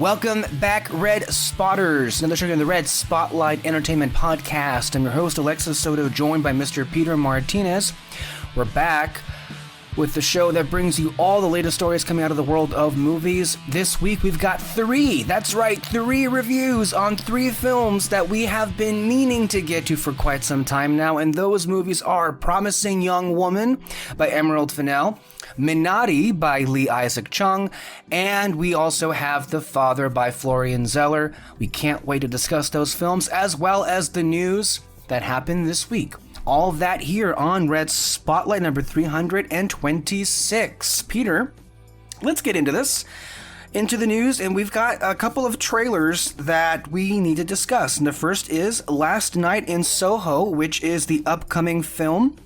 Welcome back, Red Spotters. Another show in the Red Spotlight Entertainment Podcast. I'm your host, Alexis Soto, joined by Mr. Peter Martinez. We're back with the show that brings you all the latest stories coming out of the world of movies. This week, we've got three reviews on three films that we have been meaning to get to for quite some time now, and those movies are Promising Young Woman by Emerald Fennell, Minari by Lee Isaac Chung, and we also have The Father by Florian Zeller. We can't wait to discuss those films, as well as the news that happened this week. All of that here on Red Spotlight number 326. Peter, let's get into this, into the news, and we've got a couple of trailers that we need to discuss. And the first is Last Night in Soho, which is the upcoming film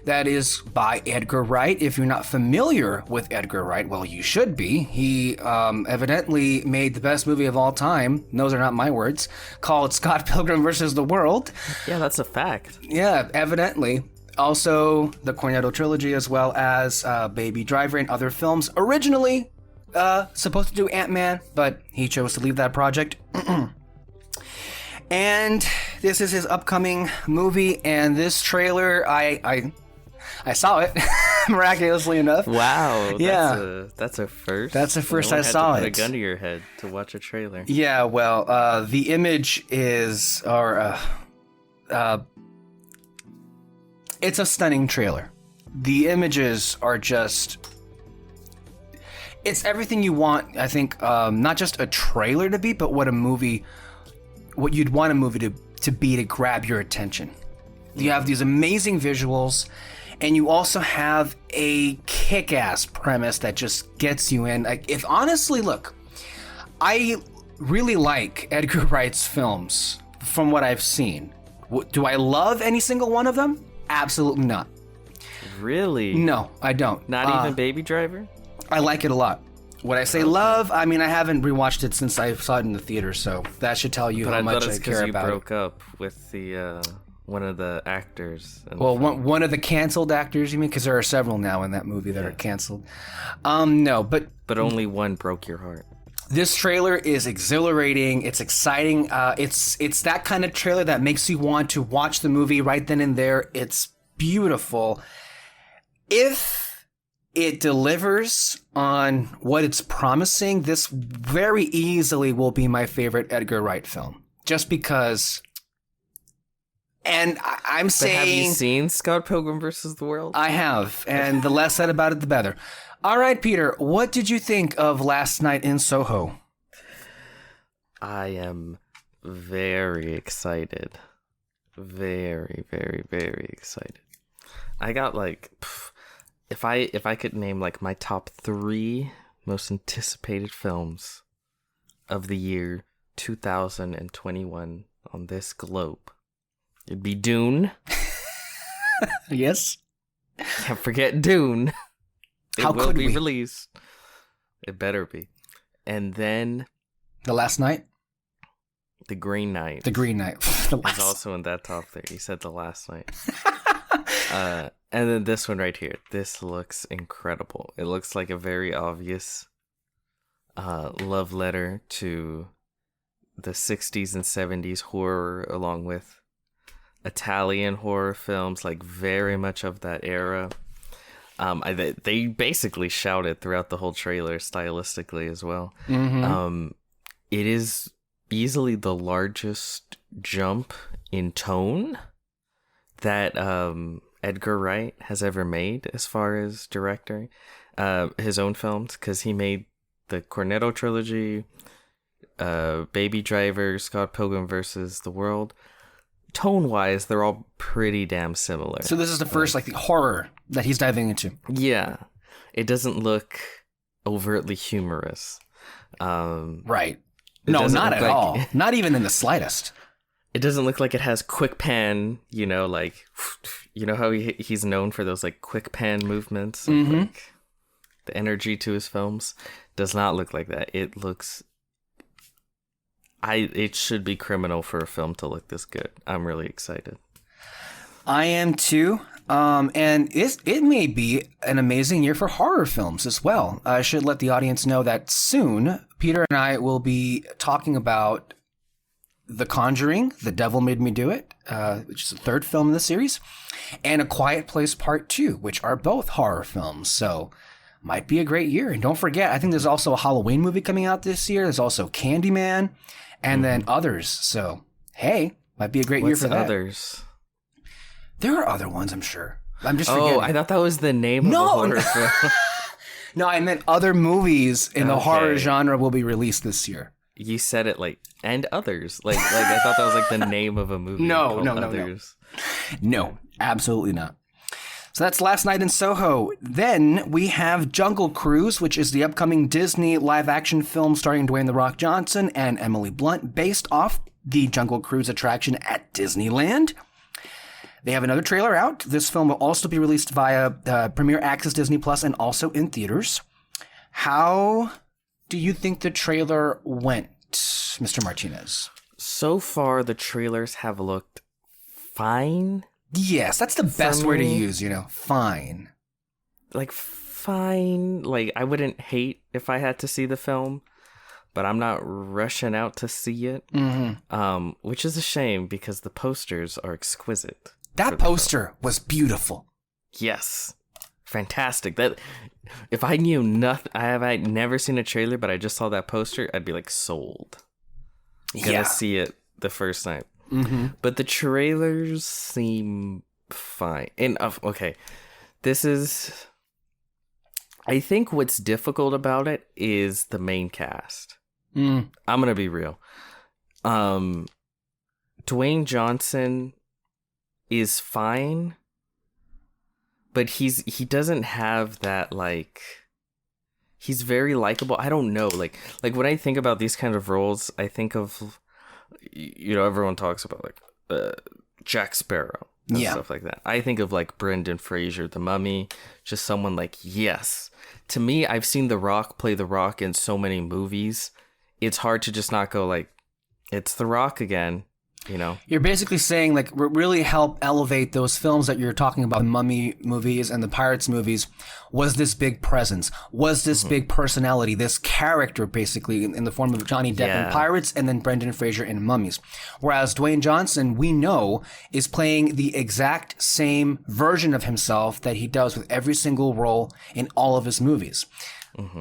that is by Edgar Wright. If you're not familiar with Edgar Wright, well, you should be. He evidently made the best movie of all time, those are not my words, called Scott Pilgrim vs. the World. Yeah, that's a fact. Yeah, evidently. Also, the Cornetto trilogy, as well as Baby Driver and other films. Originally supposed to do Ant-Man, but he chose to leave that project. And this is his upcoming movie, and this trailer, I saw it, miraculously enough. Wow, yeah, that's a first. That's the first no I saw had to it. put a gun to your head to watch a trailer. Yeah, well, the image is, it's a stunning trailer. The images are just, it's everything you want, I think, not just a trailer to be, but what you'd want a movie to be to grab your attention. You have these amazing visuals, and you also have a kick-ass premise that just gets you in. Like, look, I really like Edgar Wright's films from what I've seen. Do I love any single one of them? Absolutely not. Really? No, I don't. Not even Baby Driver? I like it a lot. When I say love, I mean I haven't rewatched it since I saw it in the theater, so that should tell you how much I care about it. You broke up with the one of the actors. Well, one of the canceled actors, you mean? Because there are several now in that movie that are canceled. No, but only one broke your heart. This trailer is exhilarating. It's exciting. It's that kind of trailer that makes you want to watch the movie right then and there. It's beautiful. If it delivers on what it's promising, this very easily will be my favorite Edgar Wright film. Just because, and I'm saying... But have you seen Scott Pilgrim vs. the World? I have, and the less said about it, the better. All right, Peter, what did you think of Last Night in Soho? I am very excited. Very, very, very excited. I got If I could name my top 3 most anticipated films of the year 2021 on this globe, it'd be Dune. Yes. Can't forget Dune. It will be released. It better be. And then The Last Night? The Green Knight. The Green Knight. Is also in that top 3. You said The Last Night. And then this one right here. This looks incredible. It looks like a very obvious love letter to the 60s and 70s horror, along with Italian horror films, very much of that era. They basically shouted throughout the whole trailer stylistically as well. Mm-hmm. It is easily the largest jump in tone that Edgar Wright has ever made as far as directing his own films, because he made the Cornetto trilogy, Baby Driver, Scott Pilgrim vs. the World. Tone-wise, they're all pretty damn similar. So this is the first the horror that he's diving into. Yeah. It doesn't look overtly humorous. Right. No, not at all. Not even in the slightest. It doesn't look like it has quick pan, how he's known for those quick pan movements. Mm-hmm. The energy to his films does not look like that. It looks... It should be criminal for a film to look this good. I'm really excited. I am too. And it may be an amazing year for horror films as well. I should let the audience know that soon, Peter and I will be talking about The Conjuring, The Devil Made Me Do It, which is the third film in the series, and A Quiet Place Part 2, which are both horror films. So might be a great year. And don't forget, I think there's also a Halloween movie coming out this year. There's also Candyman and then others. So, hey, might be a great year for that. Others? There are other ones, I'm sure. I'm just forgetting. Oh, I thought that was the name of a horror film. No, I meant other movies in the horror genre will be released this year. You said it and others. Like I thought that was like the name of a movie. No, Others. No, absolutely not. So that's Last Night in Soho. Then we have Jungle Cruise, which is the upcoming Disney live-action film starring Dwayne "The Rock" Johnson and Emily Blunt, based off the Jungle Cruise attraction at Disneyland. They have another trailer out. This film will also be released via Premier Access Disney Plus and also in theaters. How do you think the trailer went, Mr. Martinez? So far, the trailers have looked fine. Yes, that's the best word to use, fine. Like, fine. Like, I wouldn't hate if I had to see the film, but I'm not rushing out to see it. Which is a shame because the posters are exquisite. That poster was beautiful. Yes. Fantastic. That if I knew nothing, I'd never seen a trailer, but I just saw that poster, I'd be like sold. Gonna see it the first night. But the trailers seem fine. And okay, I think what's difficult about it is the main cast. I'm gonna be real. Dwayne Johnson is fine, but he doesn't have that, like, he's very likable. I don't know, like when I think about these kind of roles, I think of, everyone talks about like Jack Sparrow and stuff like that. I think of like Brendan Fraser, The Mummy, just someone like, yes. To me, I've seen The Rock play The Rock in so many movies. It's hard to just not go like, it's The Rock again. You're basically saying, like, really help elevate those films that you're talking about, the Mummy movies and the Pirates movies, was this big presence, was this big personality, this character, basically, in the form of Johnny Depp in Pirates and then Brendan Fraser in Mummies. Whereas Dwayne Johnson, we know, is playing the exact same version of himself that he does with every single role in all of his movies.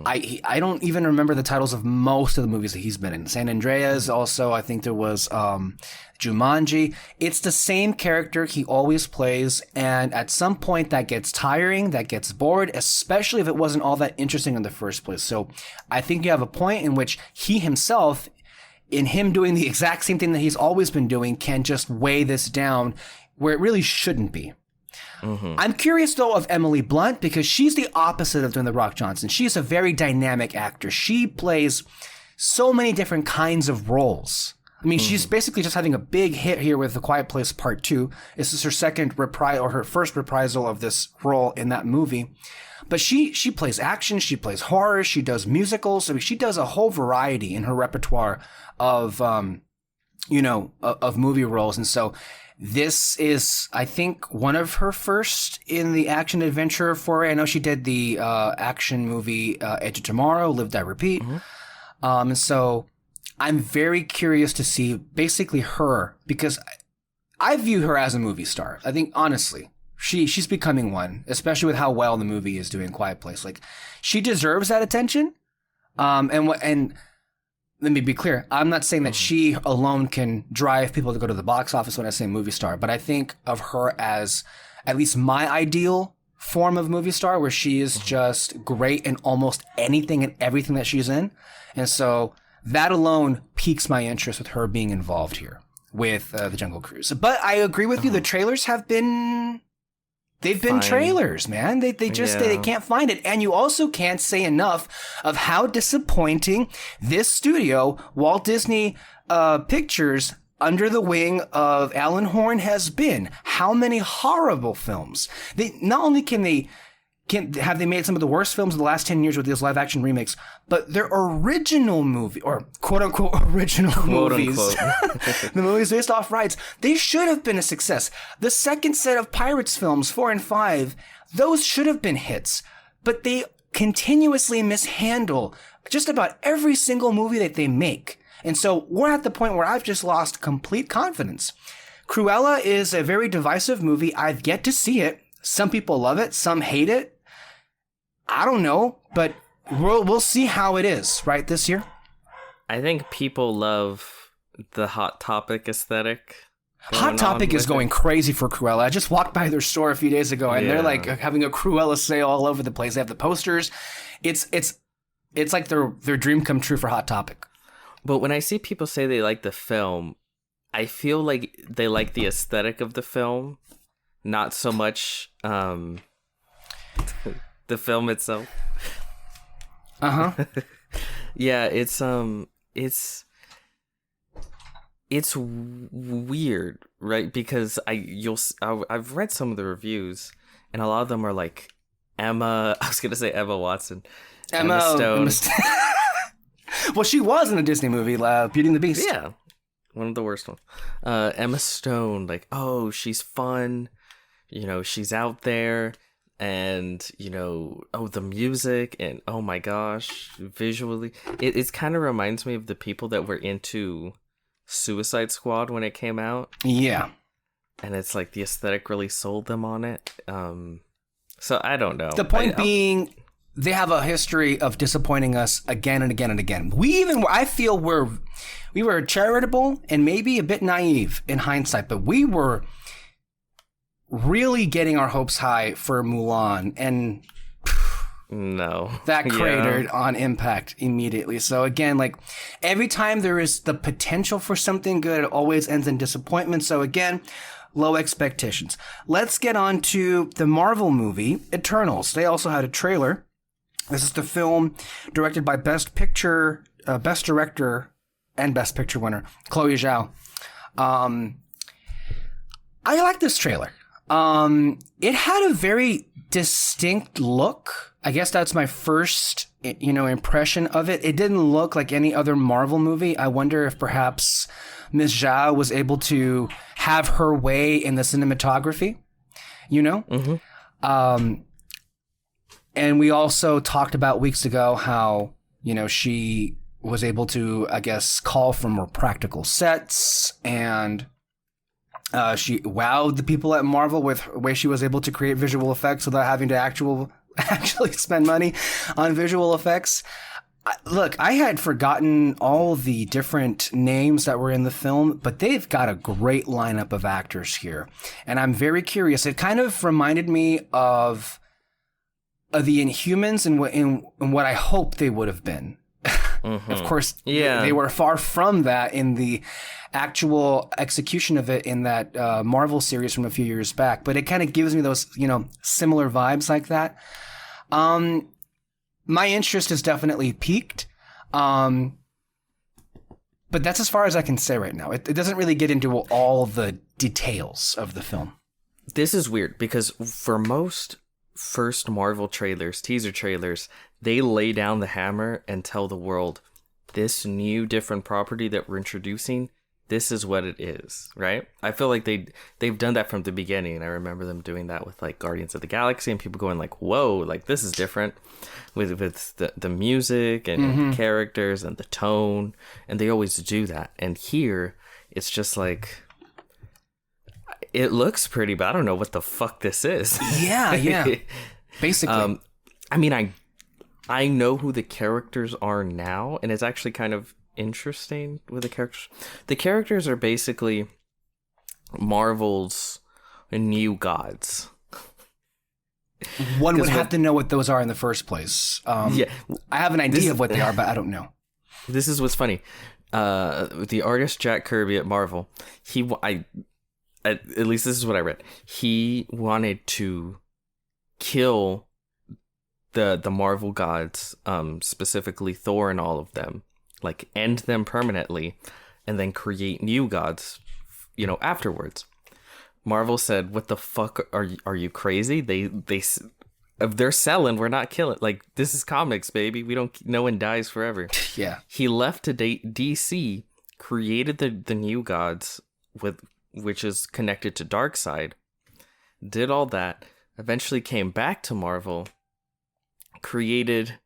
I don't even remember the titles of most of the movies that he's been in. San Andreas, also, I think there was Jumanji. It's the same character he always plays, and at some point that gets tiring, that gets bored, especially if it wasn't all that interesting in the first place. So I think you have a point in which he himself, in him doing the exact same thing that he's always been doing, can just weigh this down where it really shouldn't be. I'm curious, though, of Emily Blunt, because she's the opposite of Dwayne "The Rock" Johnson. She's a very dynamic actor. She plays so many different kinds of roles. I mean, she's basically just having a big hit here with The Quiet Place Part 2. This is her second reprisal, or her first reprisal of this role in that movie. But she plays action, she plays horror, she does musicals. I mean, she does a whole variety in her repertoire of, of movie roles. And so this is, I think, one of her first in the action adventure foray. I know she did the action movie Edge of Tomorrow, Live, Die, Repeat. And so I'm very curious to see basically her, because I view her as a movie star. I think, honestly, she's becoming one, especially with how well the movie is doing, Quiet Place. Like, she deserves that attention. And let me be clear. I'm not saying that she alone can drive people to go to the box office when I say movie star, but I think of her as at least my ideal form of movie star, where she is just great in almost anything and everything that she's in. And so that alone piques my interest with her being involved here with the Jungle Cruise. But I agree with you. The trailers have been... They've been trailers, man. They can't find it. And you also can't say enough of how disappointing this studio, Walt Disney Pictures, under the wing of Alan Horn, has been. How many horrible films. Not only have they made some of the worst films of the last 10 years with these live action remakes, but their original movie, or quote unquote original movies, the movies based off rights, they should have been a success. The second set of Pirates films, 4 and 5, those should have been hits, but they continuously mishandle just about every single movie that they make. And so we're at the point where I've just lost complete confidence. Cruella is a very divisive movie. I've yet to see it. Some people love it. Some hate it. I don't know, but we'll see how it is, right, this year? I think people love the Hot Topic aesthetic. Hot Topic is going crazy for Cruella. I just walked by their store a few days ago, and they're like having a Cruella sale all over the place. They have the posters. It's like their dream come true for Hot Topic. But when I see people say they like the film, I feel like they like the aesthetic of the film, not so much the film itself. Yeah, it's weird, right? Because I've read some of the reviews, and a lot of them are like Emma. I was gonna say Emma Watson, Emma Stone. Well, she was in a Disney movie, Beauty and the Beast. Yeah, one of the worst ones. Emma Stone, like, oh, she's fun, she's out there, and the music, and oh my gosh, visually, it kind of reminds me of the people that were into Suicide Squad when it came out. Yeah. And it's like the aesthetic really sold them on it. So I don't know. The point being, they have a history of disappointing us again and again and again. I feel we were charitable and maybe a bit naive in hindsight, but we were really getting our hopes high for Mulan, and no, that cratered on impact immediately. So again, like every time there is the potential for something good, it always ends in disappointment. So again, low expectations. Let's get on to the Marvel movie, Eternals. They also had a trailer. This is the film directed by Best Director, and Best Picture winner, Chloe Zhao. I like this trailer. It had a very distinct look. I guess that's my first, impression of it. It didn't look like any other Marvel movie. I wonder if perhaps Ms. Zhao was able to have her way in the cinematography, Mm-hmm. And we also talked about weeks ago how, she was able to, I guess, call for more practical sets, and she wowed the people at Marvel with the way she was able to create visual effects without having to actually spend money on visual effects. Look, I had forgotten all the different names that were in the film, but they've got a great lineup of actors here. And I'm very curious. It kind of reminded me of the Inhumans and what I hoped they would have been. Mm-hmm. Of course, they were far from that in the actual execution of it in that Marvel series from a few years back. But it kind of gives me those, similar vibes like that. My interest is definitely peaked. But that's as far as I can say right now. It doesn't really get into all the details of the film. This is weird because for most first Marvel trailers, teaser trailers, they lay down the hammer and tell the world, this new different property that we're introducing, this is what it is, right? I feel like they've done that from the beginning. I remember them doing that with like Guardians of the Galaxy and people going like, whoa, like this is different with the music and characters and the tone, and they always do that. And here it's just like, it looks pretty, but I don't know what the fuck this is. Yeah. Basically. I know who the characters are now, and it's actually kind of interesting with the characters. The characters are basically Marvel's new gods. One would have to know what those are in the first place. I have an idea of what they are, but I don't know. This is what's funny. The artist Jack Kirby at Marvel, at least this is what I read. He wanted to kill the Marvel gods, specifically Thor and all of them, like end them permanently, and then create new gods, afterwards. Marvel said, "What the fuck are you crazy? If they're selling, we're not killing. Like, this is comics, baby. No one dies forever." Yeah. He left to DC, created the new gods which is connected to Darkseid, did all that, eventually came back to Marvel, created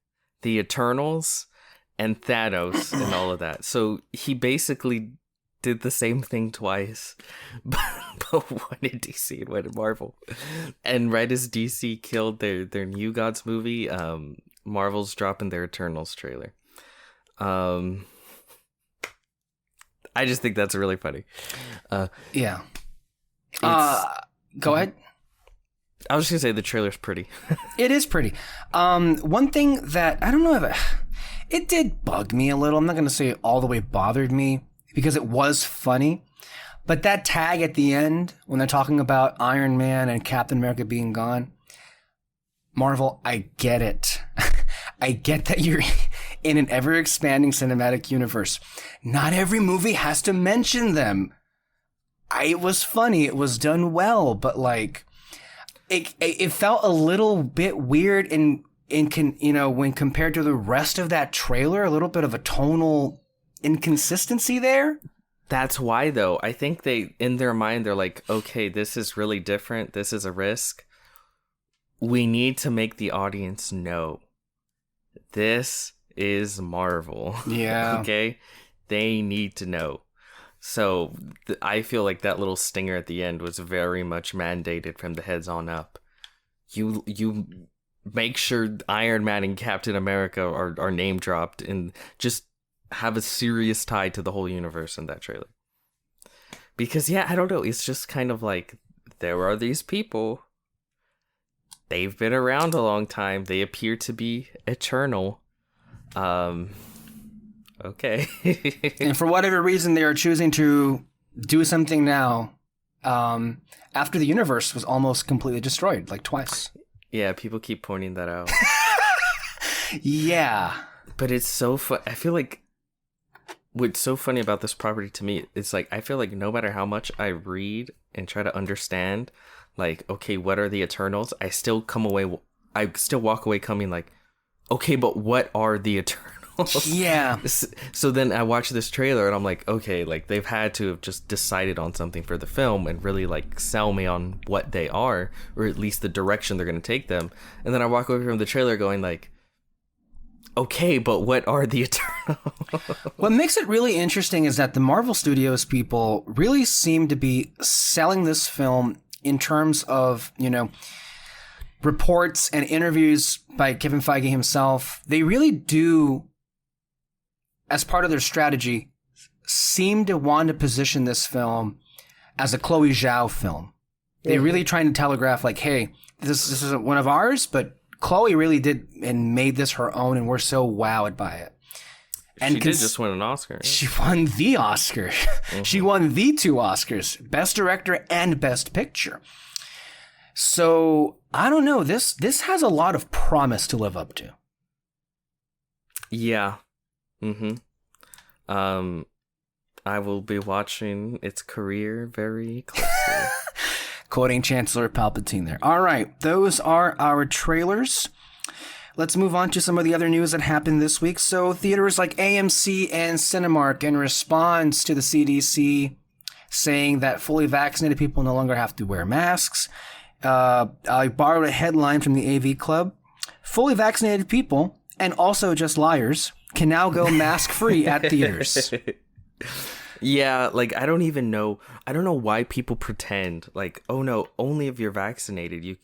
the Eternals and Thanos and all of that. So he basically did the same thing twice, but one in DC and one in Marvel. And right as DC killed their New Gods movie, Marvel's dropping their Eternals trailer. I just think that's really funny. Yeah. Go ahead. I was just gonna say the trailer's pretty. It is pretty. One thing that I don't know if it did bug me a little. I'm not gonna say it all the way bothered me because it was funny, but that tag at the end when they're talking about Iron Man and Captain America being gone, Marvel, I get it. I get that you're in an ever-expanding cinematic universe. Not every movie has to mention them. It was funny. It was done well, but like, it felt a little bit weird when compared to the rest of that trailer. A little bit of a tonal inconsistency there. That's why, though. I think they, in their mind, they're like, okay, this is really different. This is a risk. We need to make the audience know this is Marvel. Yeah. Okay? They need to know. So I feel like that little stinger at the end was very much mandated from the heads on up. You make sure Iron Man and Captain America are name dropped and just have a serious tie to the whole universe in that trailer. Because, yeah, I don't know. It's just kind of like, there are these people. They've been around a long time. They appear to be eternal. Okay. And for whatever reason, they are choosing to do something now after the universe was almost completely destroyed, like twice. Yeah, people keep pointing that out. Yeah. But it's so fun. I feel like what's so funny about this property to me, it's like, I feel like no matter how much I read and try to understand, like, okay, what are the Eternals? I still walk away coming like, okay, but what are the Eternals? Yeah. So then I watch this trailer and I'm like, okay, like they've had to have just decided on something for the film and really like sell me on what they are, or at least the direction they're going to take them. And then I walk away from the trailer going like, okay, but what are the Eternals? What makes it really interesting is that the Marvel Studios people really seem to be selling this film in terms of, reports and interviews by Kevin Feige himself. They really do, as part of their strategy, seem to want to position this film as a Chloe Zhao film. They're really trying to telegraph like, hey, this isn't one of ours, but Chloe really did and made this her own, and we're so wowed by it. And she did just win an Oscar. She won the Oscar. Mm-hmm. She won the 2 Oscars, Best Director and Best Picture. So, I don't know. This has a lot of promise to live up to. Yeah. Mm-hmm. I will be watching its career very closely. Quoting Chancellor Palpatine there. All right. Those are our trailers. Let's move on to some of the other news that happened this week. So theaters like AMC and Cinemark, in response to the CDC saying that fully vaccinated people no longer have to wear masks. I borrowed a headline from the AV Club. Fully vaccinated people, and also just liars, can now go mask-free at theaters. Yeah, like, I don't know why people pretend, like, oh no, only if you're vaccinated.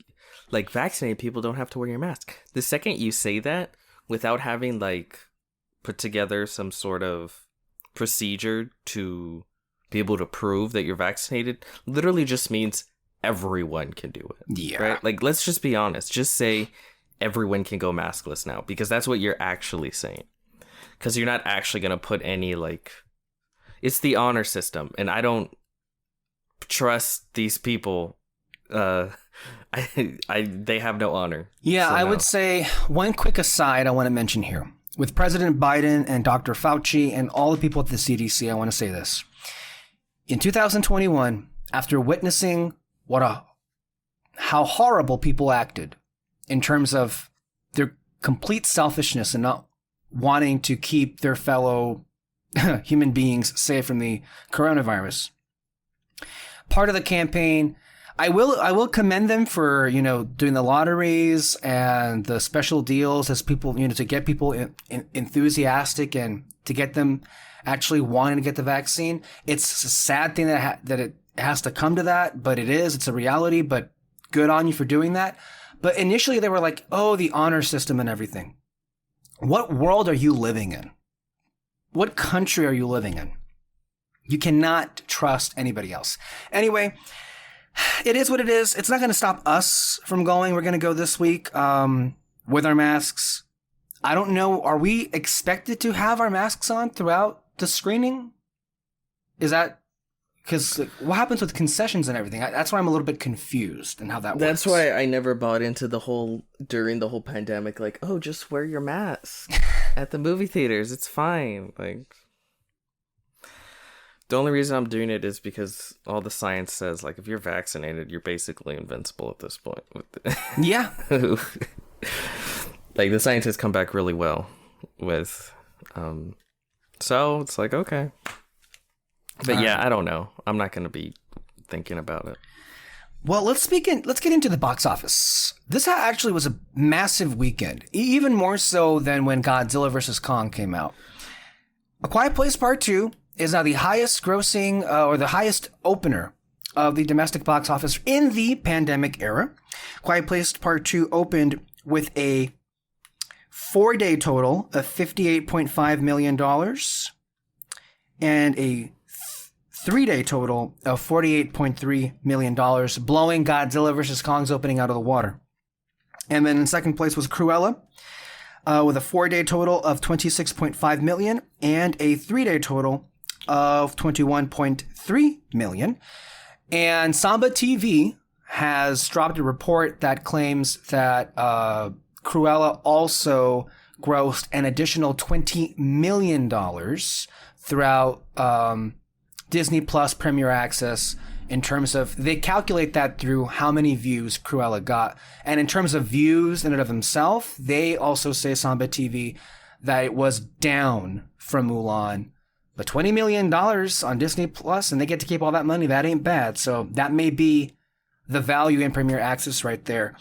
Vaccinated people don't have to wear your mask. The second you say that, without having, like, put together some sort of procedure to be able to prove that you're vaccinated, literally just means everyone can do it. Yeah. Right? Like, let's just be honest. Just say everyone can go maskless now, because that's what you're actually saying. Because you're not actually going to put any, like... It's the honor system, and I don't trust these people. They have no honor. Yeah, so I no. would say one quick aside I want to mention here. With President Biden and Dr. Fauci and all the people at the CDC, I want to say this. In 2021, after witnessing how horrible people acted in terms of their complete selfishness and not wanting to keep their fellow human beings safe from the coronavirus, part of the campaign I will commend them for, doing the lotteries and the special deals as people, to get people enthusiastic and to get them actually wanting to get the vaccine. It's a sad thing that it has to come to that, but it's a reality, but good on you for doing that. But initially they were like, oh, the honor system and everything. What world are you living in? What country are you living in? You cannot trust anybody else. Anyway, it is what it is. It's not going to stop us from going. We're going to go this week with our masks. I don't know. Are we expected to have our masks on throughout the screening? Is that... Because what happens with concessions and everything? That's why I'm a little bit confused and how that works. That's why I never bought into during the whole pandemic, like, oh, just wear your mask at the movie theaters. It's fine. Like, the only reason I'm doing it is because all the science says, like, if you're vaccinated, you're basically invincible at this point. Yeah. Like, the science has come back really well with, so it's like, okay. But yeah, I don't know. I'm not going to be thinking about it. Well, let's get into the box office. This actually was a massive weekend, even more so than when Godzilla vs. Kong came out. A Quiet Place Part 2 is now the highest grossing or the highest opener of the domestic box office in the pandemic era. Quiet Place Part 2 opened with a 4-day total of $58.5 million and a 3-day total of $48.3 million, blowing Godzilla vs. Kong's opening out of the water. And then in second place was Cruella, with a 4-day total of $26.5 million and a 3-day total of $21.3 million. And Samba TV has dropped a report that claims that Cruella also grossed an additional $20 million throughout Disney Plus Premier Access, in terms of, they calculate that through how many views Cruella got. And in terms of views in and of themselves, they also say, Samba TV, that it was down from Mulan. But $20 million on Disney Plus, and they get to keep all that money, that ain't bad. So that may be the value in Premier Access right there.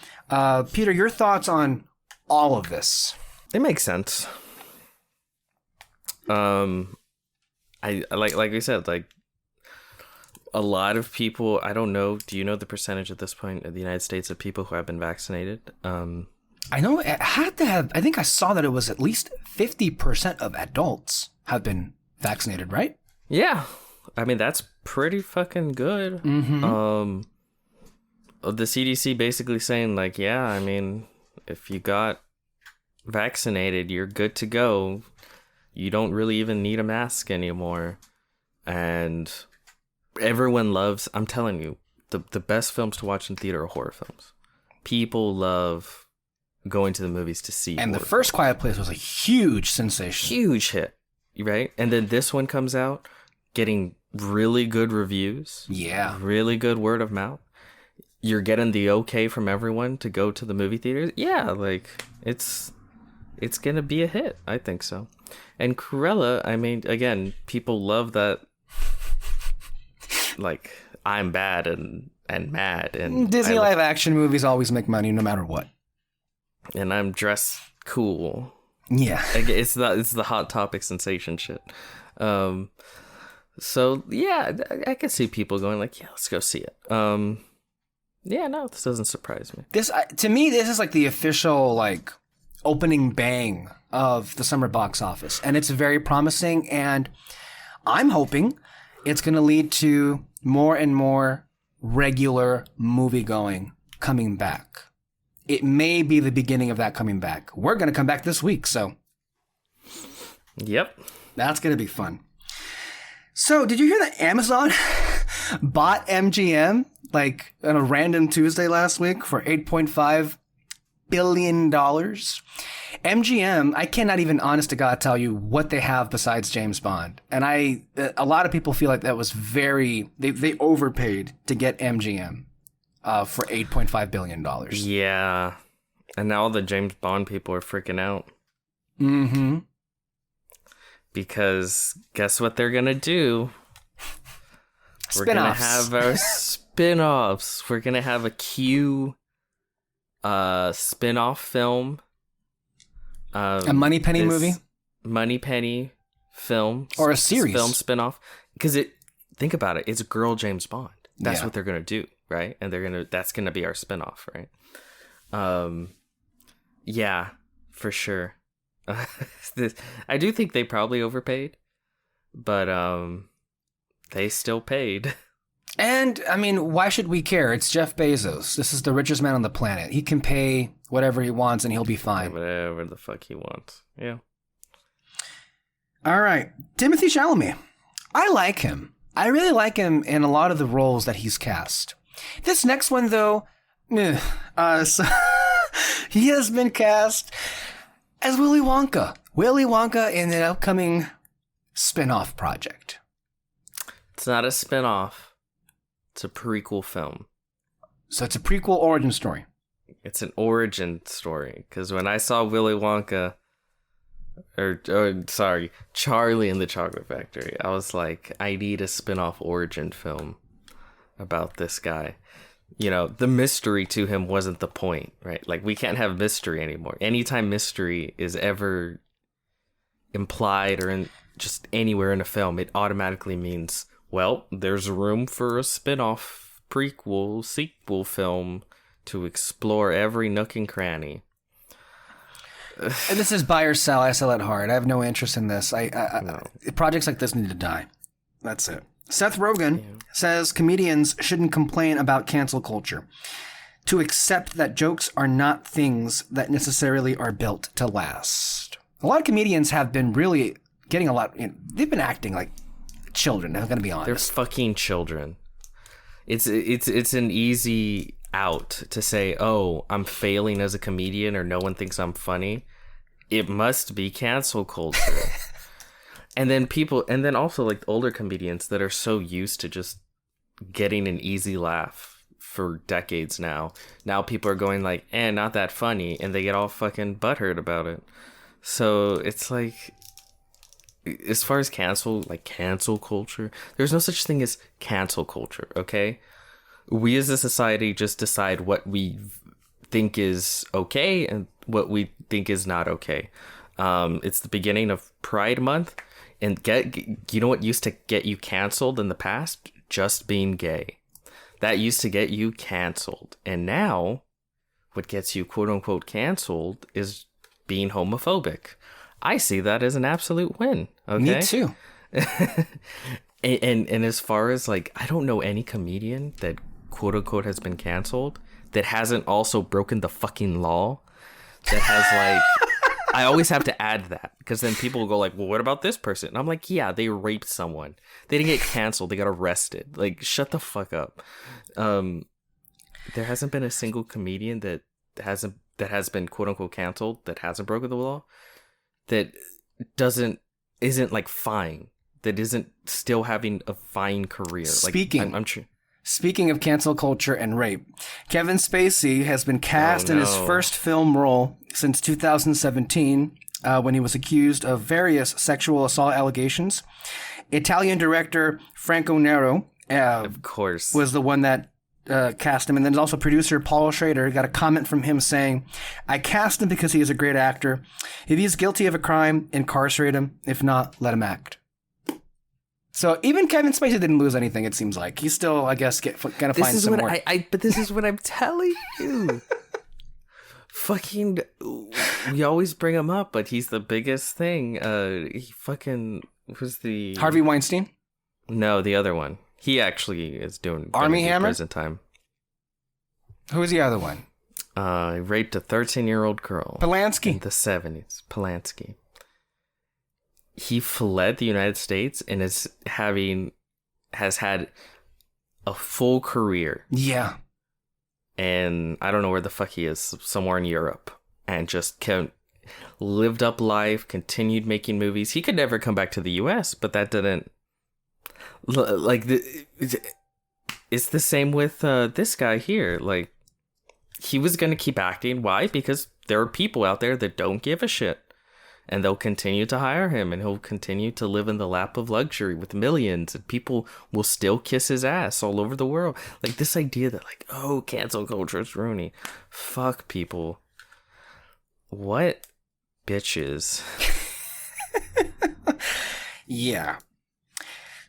Peter, your thoughts on all of this? It makes sense. I like we said, like, a lot of people, I don't know, do you know the percentage at this point in the United States of people who have been vaccinated? I know it had to have, I think I saw that it was at least 50% of adults have been vaccinated, right? Yeah. I mean, that's pretty fucking good. Mm-hmm. The CDC basically saying, like, yeah, I mean, if you got vaccinated, you're good to go. You don't really even need a mask anymore. And everyone loves, I'm telling you, the best films to watch in theater are horror films. People love going to the movies to see. And the first Quiet Place was a huge sensation. Huge hit, right? And then this one comes out getting really good reviews. Yeah. Really good word of mouth. You're getting the okay from everyone to go to the movie theaters. Yeah, like, it's going to be a hit. I think so. And Cruella, I mean, again, people love that, like, I'm bad and mad. And Disney live action movies always make money no matter what. And I'm dressed cool. Yeah. It's the Hot Topic sensation shit. So, yeah, I can see people going like, yeah, let's go see it. Yeah, no, this doesn't surprise me. This, to me, this is like the official, like, opening bang of the summer box office. And it's very promising. And I'm hoping it's going to lead to more and more regular movie going coming back. It may be the beginning of that coming back. We're going to come back this week, so. Yep. That's going to be fun. So, did you hear that Amazon bought MGM, like, on a random Tuesday last week for $8.5 billion? MGM, I cannot even, honest to God, tell you what they have besides James Bond. And a lot of people feel like that was they overpaid to get MGM for $8.5 billion. Yeah. And now all the James Bond people are freaking out. Mm-hmm. Because guess what they're going to do? We're going to have our spin-offs. We're gonna have a Q spin-off film. A Moneypenny movie? Moneypenny film. Or a series. Film spin-off. Because think about it, it's Girl James Bond. That's what they're gonna do, right? And that's gonna be our spin-off, right? Yeah, for sure. I do think they probably overpaid, but they still paid. And, I mean, why should we care? It's Jeff Bezos. This is the richest man on the planet. He can pay whatever he wants and he'll be fine. Whatever the fuck he wants. Yeah. All right. Timothy Chalamet. I like him. I really like him in a lot of the roles that he's cast. This next one, though, so he has been cast as Willy Wonka. Willy Wonka in an upcoming spin-off project. It's not a spin-off. It's a prequel film. So it's a prequel origin story. It's an origin story. Because when I saw Willy Wonka, Charlie and the Chocolate Factory, I was like, I need a spin-off origin film about this guy. You know, the mystery to him wasn't the point, right? Like, we can't have mystery anymore. Anytime mystery is ever implied or in just anywhere in a film, it automatically means, well, there's room for a spin-off prequel, sequel film to explore every nook and cranny. And this is buy or sell. I sell it hard. I have no interest in this. No. Projects like this need to die. That's it. Seth Rogen says comedians shouldn't complain about cancel culture. To accept that jokes are not things that necessarily are built to last. A lot of comedians have been really getting a lot. They've been acting like children. I'm gonna be honest. They're fucking children. It's an easy out to say, oh, I'm failing as a comedian or no one thinks I'm funny. It must be cancel culture. And then also like older comedians that are so used to just getting an easy laugh for decades now. Now people are going like, not that funny, and they get all fucking butthurt about it. So it's like, as far as cancel culture, there's no such thing as cancel culture, okay? We as a society just decide what we think is okay and what we think is not okay. It's the beginning of Pride Month, and you know what used to get you canceled in the past? Just being gay. That used to get you canceled. And now, what gets you quote-unquote canceled is being homophobic. I see that as an absolute win. Okay? Me too. and as far as like, I don't know any comedian that quote unquote has been canceled that hasn't also broken the fucking law. That has like, I always have to add that because then people will go like, well, what about this person? And I'm like, yeah, they raped someone. They didn't get canceled. They got arrested. Like, shut the fuck up. There hasn't been a single comedian that has been quote unquote canceled that hasn't broken the law. That isn't like fine, that isn't still having a fine career. Speaking of cancel culture and rape, Kevin Spacey has been cast in his first film role since 2017 when he was accused of various sexual assault allegations. Italian director Franco Nero, of course, was the one that cast him. And then there's also producer Paul Schrader. Got a comment from him saying, I cast him because he is a great actor. If he's guilty of a crime, incarcerate him. If not, let him act. So even Kevin Spacey didn't lose anything, it seems like. He's still, I guess, gonna find some more. But this is what I'm telling you. Fucking, we always bring him up, but he's the biggest thing. He fucking was the Harvey Weinstein? No, the other one. He actually is doing Army Hammer prison time. Who was the other one? He raped a 13-year-old girl. Polanski. In the 70s. Polanski. He fled the United States and has had a full career. Yeah. And I don't know where the fuck he is, somewhere in Europe. And just lived up life, continued making movies. He could never come back to the US, but that didn't... It's the same with this guy here. Like, he was going to keep acting. Why? Because there are people out there that don't give a shit. And they'll continue to hire him, and he'll continue to live in the lap of luxury with millions, and people will still kiss his ass all over the world. Like, this idea that, like, oh, cancel culture is ruining. Fuck people. What bitches. Yeah.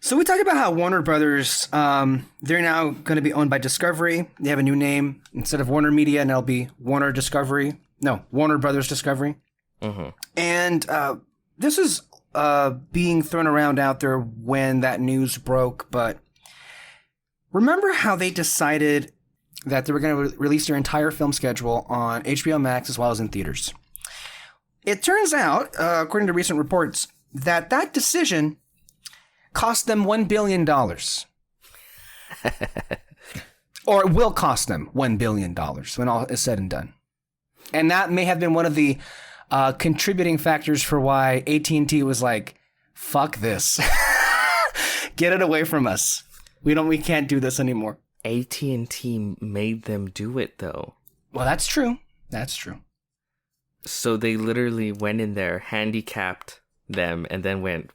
So we talked about how Warner Brothers, they're now going to be owned by Discovery. They have a new name. Instead of Warner Media, and it'll be Warner Brothers Discovery. Mm-hmm. And this is being thrown around out there when that news broke. But remember how they decided that they were going to release their entire film schedule on HBO Max as well as in theaters? It turns out, according to recent reports, that decision cost them $1 billion. Or it will cost them $1 billion when all is said and done. And that may have been one of the contributing factors for why AT&T was like, fuck this. Get it away from us. We can't do this anymore. AT&T made them do it, though. Well, that's true. That's true. So they literally went in there, handicapped them, and then went,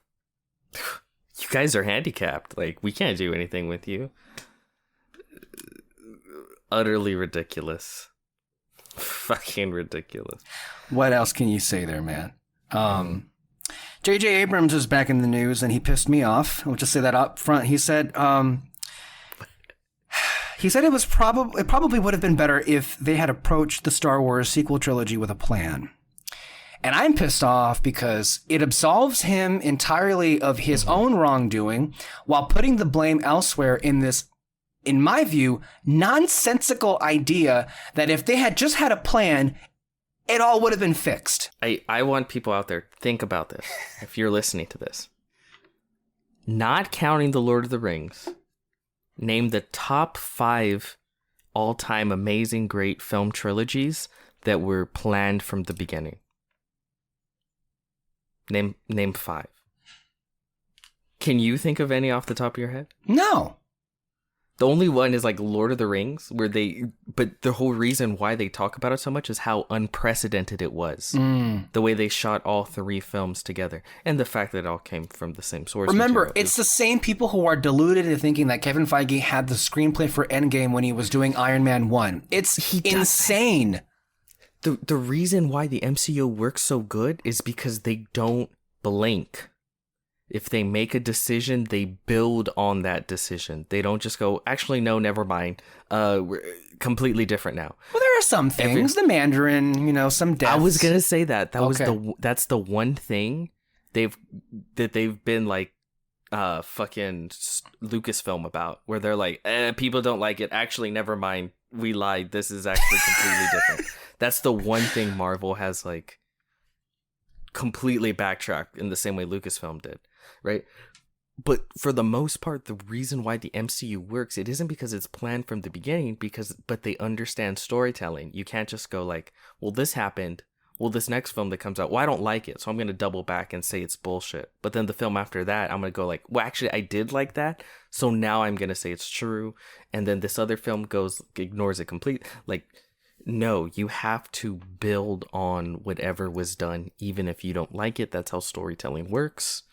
you guys are handicapped. Like, we can't do anything with you. Utterly ridiculous. Fucking ridiculous. What else can you say there, man? J.J. Abrams is back in the news, and he pissed me off. I'll just say that up front. He said it probably would have been better if they had approached the Star Wars sequel trilogy with a plan. And I'm pissed off because it absolves him entirely of his own wrongdoing while putting the blame elsewhere in this, in my view, nonsensical idea that if they had just had a plan, it all would have been fixed. I want people out there, think about this. If you're listening to this, not counting The Lord of the Rings, name the top 5 all-time amazing great film trilogies that were planned from the beginning. Name 5. Can you think of any off the top of your head? No. The only one is like Lord of the Rings, but the whole reason why they talk about it so much is how unprecedented it was. The way they shot all 3 films together, and the fact that it all came from the same source. Remember, it's the same people who are deluded into thinking that Kevin Feige had the screenplay for Endgame when he was doing Iron Man 1. It's insane. The reason why the MCU works so good is because they don't blink. If they make a decision, they build on that decision. They don't just go, actually, no, never mind. We're completely different now. Well, there are some things. The Mandarin, some deaths. I was gonna say that. That's the one thing they've been like fucking Lucasfilm about, where they're like, people don't like it. Actually, never mind. We lied. This is actually completely different. That's the one thing Marvel has like completely backtracked in the same way Lucasfilm did. Right? But for the most part, the reason why the MCU works, it isn't because it's planned from the beginning, but they understand storytelling. You can't just go like, well, this happened. Well, this next film that comes out, well, I don't like it, so I'm going to double back and say it's bullshit. But then the film after that, I'm going to go like, well, actually, I did like that, so now I'm going to say it's true. And then this other film ignores it completely. Like, no, you have to build on whatever was done, even if you don't like it. That's how storytelling works.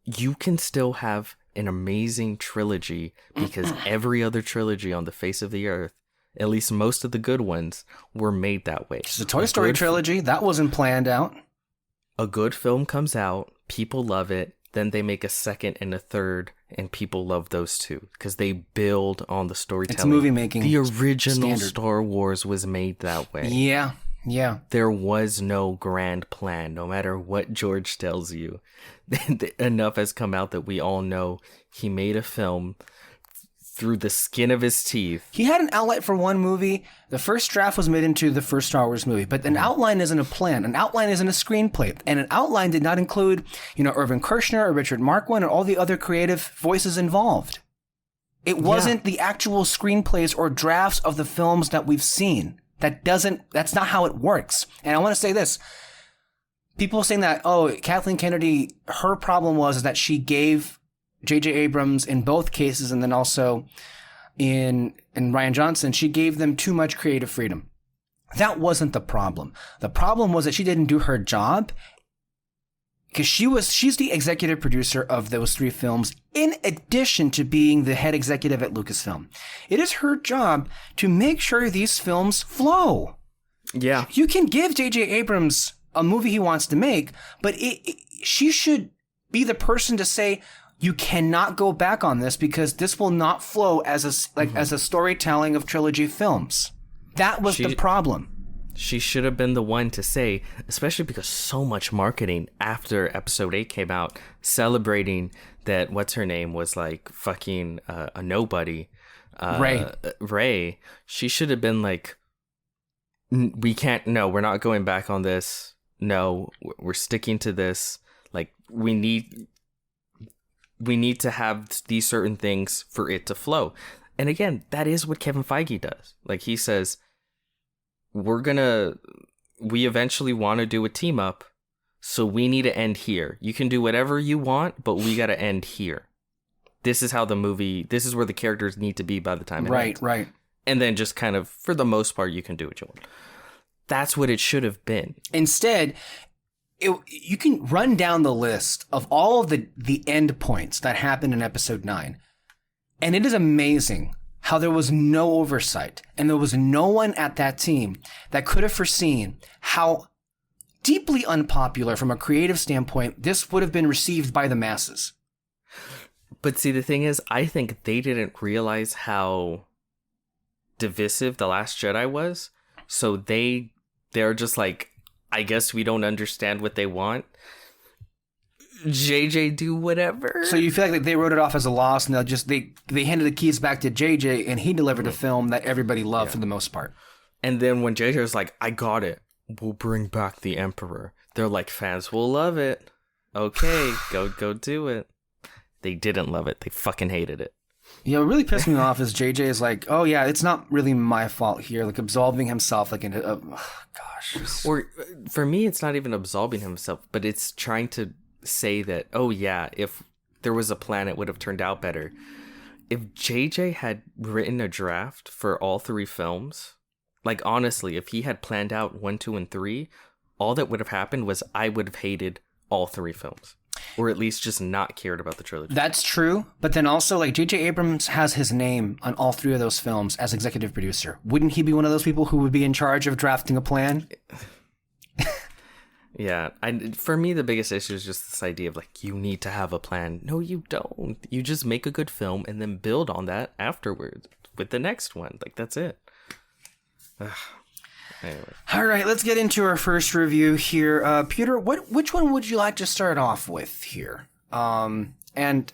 You can still have an amazing trilogy because every other trilogy on the face of the earth, at least most of the good ones, were made that way. Just the Toy Story trilogy, that wasn't planned out. A good film comes out, people love it, then they make a second and a third, and people love those too because they build on the storytelling. It's movie making. The original Star Wars was made that way. Yeah. There was no grand plan, no matter what George tells you. Enough has come out that we all know he made a film through the skin of his teeth. He had an outline for one movie. The first draft was made into the first Star Wars movie, but an outline isn't a plan. An outline isn't a screenplay. And an outline did not include, Irvin Kershner or Richard Marquand or all the other creative voices involved. It wasn't the actual screenplays or drafts of the films that we've seen. That's not how it works. And I want to say this. People saying that, Kathleen Kennedy, her problem was that she gave J.J. Abrams in both cases, and then also in Rian Johnson, she gave them too much creative freedom. That wasn't the problem. The problem was that she didn't do her job, because she's the executive producer of those 3 films, in addition to being the head executive at Lucasfilm. It is her job to make sure these films flow. Yeah. You can give J.J. Abrams a movie he wants to make, but she should be the person to say, you cannot go back on this because this will not flow as a storytelling of trilogy films. That was the problem. She should have been the one to say, especially because so much marketing after episode 8 came out, celebrating that what's her name was like fucking a nobody. Ray. She should have been like, we can't, no, we're not going back on this. No, we're sticking to this. Like, we need to have these certain things for it to flow. And again, that is what Kevin Feige does. Like, he says, we eventually want to do a team up, so we need to end here. You can do whatever you want, but we got to end here. This is where the characters need to be by the time it ends. Right. And then just kind of, for the most part, you can do what you want. That's what it should have been. Instead, you can run down the list of all of the end points that happened in episode 9. And it is amazing how there was no oversight and there was no one at that team that could have foreseen how deeply unpopular from a creative standpoint this would have been received by the masses. But see, the thing is, I think they didn't realize how divisive The Last Jedi was. So they're just like, I guess we don't understand what they want. JJ, do whatever. So you feel like they wrote it off as a loss, and they handed the keys back to JJ, and he delivered a film that everybody loved for the most part. And then when JJ was like, I got it, we'll bring back the Emperor. They're like, fans will love it. Okay, go do it. They didn't love it. They fucking hated it. Yeah, what really pissed me off is JJ is like, oh yeah, it's not really my fault here, like absolving himself, like gosh. Or for me, it's not even absolving himself, but it's trying to say that, oh yeah, if there was a plan, it would have turned out better. If JJ had written a draft for all 3 films, like honestly, if he had planned out 1, 2, and 3, all that would have happened was I would have hated all 3 films. Or at least just not cared about the trilogy. That's true, but then also, like, J.J. Abrams has his name on all 3 of those films as executive producer. Wouldn't he be one of those people who would be in charge of drafting a plan? Yeah, for me, the biggest issue is just this idea of, like, you need to have a plan. No, you don't. You just make a good film and then build on that afterwards with the next one. Like, that's it. Anyway. All right, let's get into our first review here. Peter, which one would you like to start off with here? And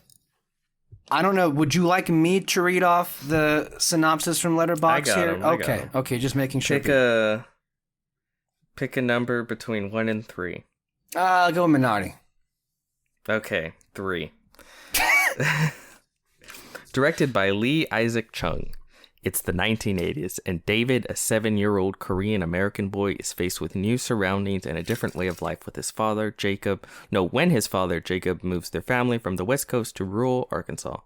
I don't know, would you like me to read off the synopsis from Letterboxd here? Okay, just making sure. Pick a number between 1 and 3. I'll go with Minari. Okay, 3. Directed by Lee Isaac Chung. It's the 1980s, and David, a 7-year-old Korean-American boy, is faced with new surroundings and a different way of life with his father, Jacob. When his father, Jacob, moves their family from the West Coast to rural Arkansas.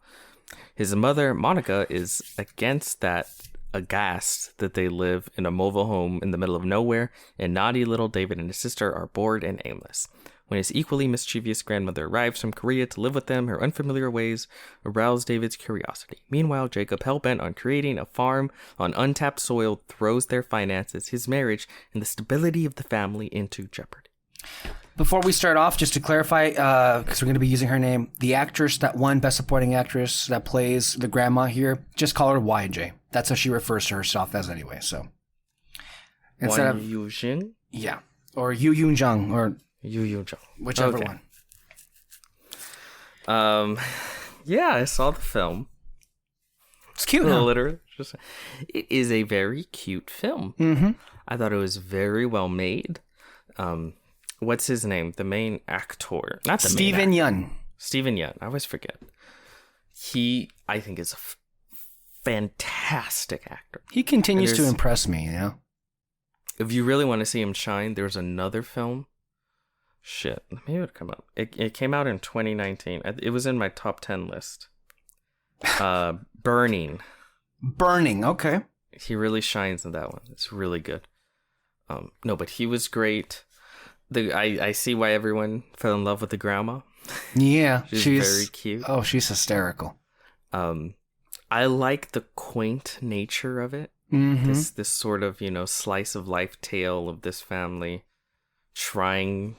His mother, Monica, is aghast that they live in a mobile home in the middle of nowhere, and naughty little David and his sister are bored and aimless. When his equally mischievous grandmother arrives from Korea to live with them, her unfamiliar ways arouse David's curiosity. Meanwhile, Jacob, hell-bent on creating a farm on untapped soil, throws their finances, his marriage, and the stability of the family into jeopardy. Before we start off, just to clarify, because we're going to be using her name, the actress that won Best Supporting Actress that plays the grandma here, just call her YJ. That's how she refers to herself as anyway, so. Instead of Yu Jin? Yeah. Or Yu Yun Jung, or Yu Yun Jung. Whichever one. Yeah, I saw the film. It's cute, huh? Literally. It is a very cute film. Mm-hmm. I thought it was very well made. What's his name? The main actor. Not the Steven Yeun. Steven Yeun. I always forget. He, I think, is a fantastic actor. He continues to impress me, you know? If you really want to see him shine, there's another film. Shit. Maybe it would come out. It came out in 2019. It was in my top 10 list. Burning. Burning, okay. He really shines in that one. It's really good. No, but he was great. I see why everyone fell in love with the grandma. Yeah, she's very cute. Oh, she's hysterical. I like the quaint nature of it. Mm-hmm. This sort of, slice of life tale of this family trying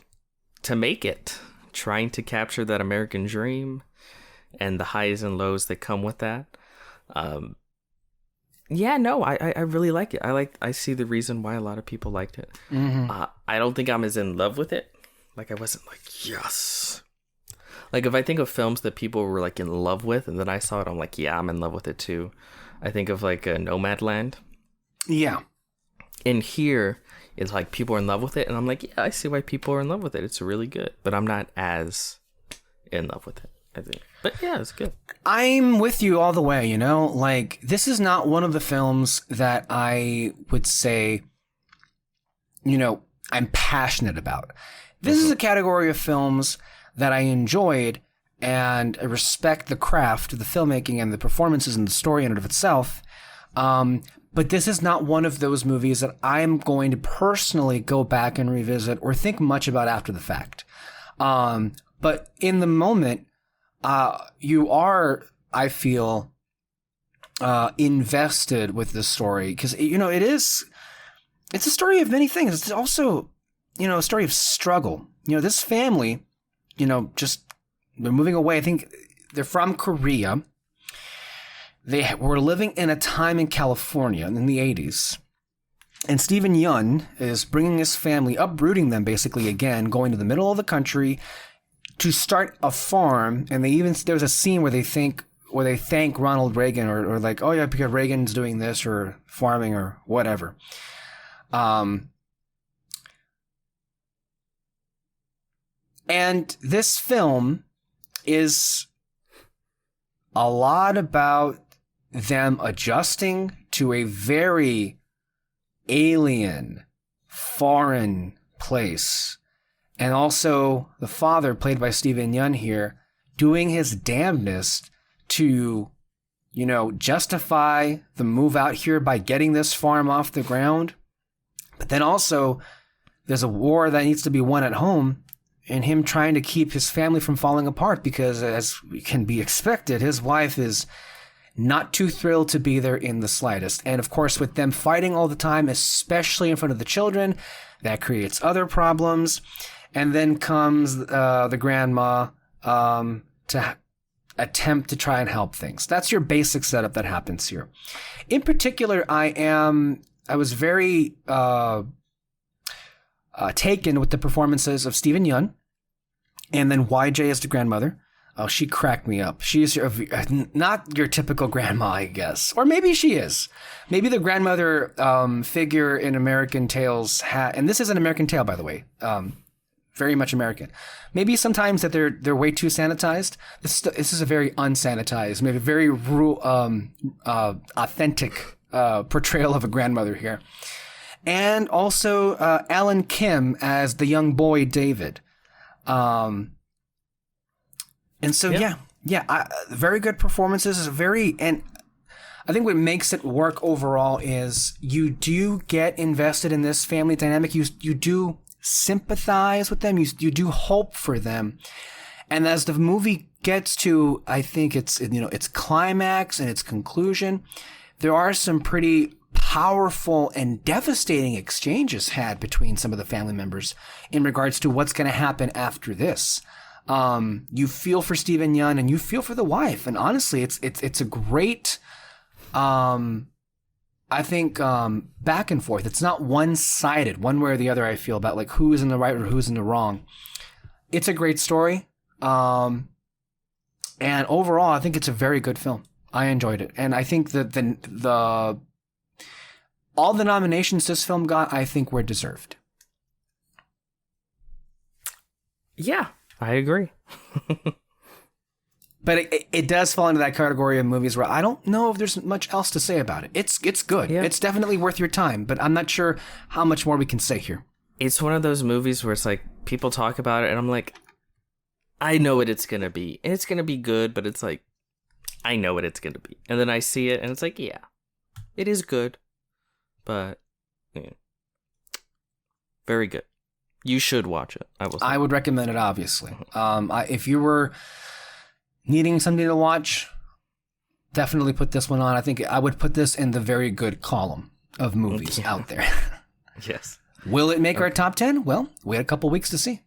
to make it, trying to capture that American dream and the highs and lows that come with that. Yeah, no, I really like it. I see the reason why a lot of people liked it. Mm-hmm. I don't think I'm as in love with it. Like, I wasn't like, yes. Like, if I think of films that people were like in love with, and then I saw it, I'm like, yeah, I'm in love with it too. I think of like Nomadland. Yeah. In here, it's like people are in love with it, and I'm like, yeah, I see why people are in love with it. It's really good, but I'm not as in love with it, I think. But yeah, it's good. I'm with you all the way, Like, this is not one of the films that I would say, I'm passionate about. This is a category of films that I enjoyed, and I respect the craft, the filmmaking, and the performances and the story in and of itself. But this is not one of those movies that I'm going to personally go back and revisit or think much about after the fact. But in the moment, you are, I feel, invested with this story because, it's a story of many things. It's also, a story of struggle. This family, just they're moving away. I think they're from Korea. They were living in a time in California in the 80s. And Stephen Yun is bringing his family, uprooting them basically again, going to the middle of the country to start a farm. And there's a scene where they thank Ronald Reagan or like, oh yeah, because Reagan's doing this or farming or whatever. And this film is a lot about them adjusting to a very alien, foreign place. And also the father, played by Stephen Yun here, doing his damnedest to, justify the move out here by getting this farm off the ground. But then also there's a war that needs to be won at home, and him trying to keep his family from falling apart because, as can be expected, his wife is not too thrilled to be there in the slightest. And of course, with them fighting all the time, especially in front of the children, that creates other problems. And then comes the grandma to attempt to try and help things. That's your basic setup that happens here. In particular, I was very taken with the performances of Stephen Yun, and then YJ as the grandmother. Oh, she cracked me up. She's not your typical grandma, I guess. Or maybe she is. Maybe the grandmother figure in American Tales and this is an American Tale, by the way. Very much American. Maybe sometimes that they're way too sanitized. This is a very unsanitized, maybe very authentic portrayal of a grandmother here. And also Alan Kim as the young boy David. And so, very good performances. And I think what makes it work overall is you do get invested in this family dynamic. You do sympathize with them. You do hope for them. And as the movie gets to, I think its climax and its conclusion, there are some pretty powerful and devastating exchanges had between some of the family members in regards to what's going to happen after this. You feel for Stephen Yun and you feel for the wife, and honestly, it's a great, I think, back and forth. It's not one-sided, one way or the other. I feel about like who is in the right or who's in the wrong. It's a great story, and overall, I think it's a very good film. I enjoyed it, and I think that the all the nominations this film got, I think, were deserved. Yeah, I agree. But it does fall into that category of movies where I don't know if there's much else to say about it. It's good. Yeah. It's definitely worth your time, but I'm not sure how much more we can say here. It's one of those movies where it's like people talk about it and I'm like, I know what it's going to be. And it's going to be good, but it's like, I know what it's going to be. And then I see it and it's like, yeah, it is good. But yeah. Very good. You should watch it. I will say. I would recommend it, obviously. If you were needing something to watch, definitely put this one on. I think I would put this in the very good column of movies out there. Yes. Will it make our top 10? Well, wait a couple weeks to see.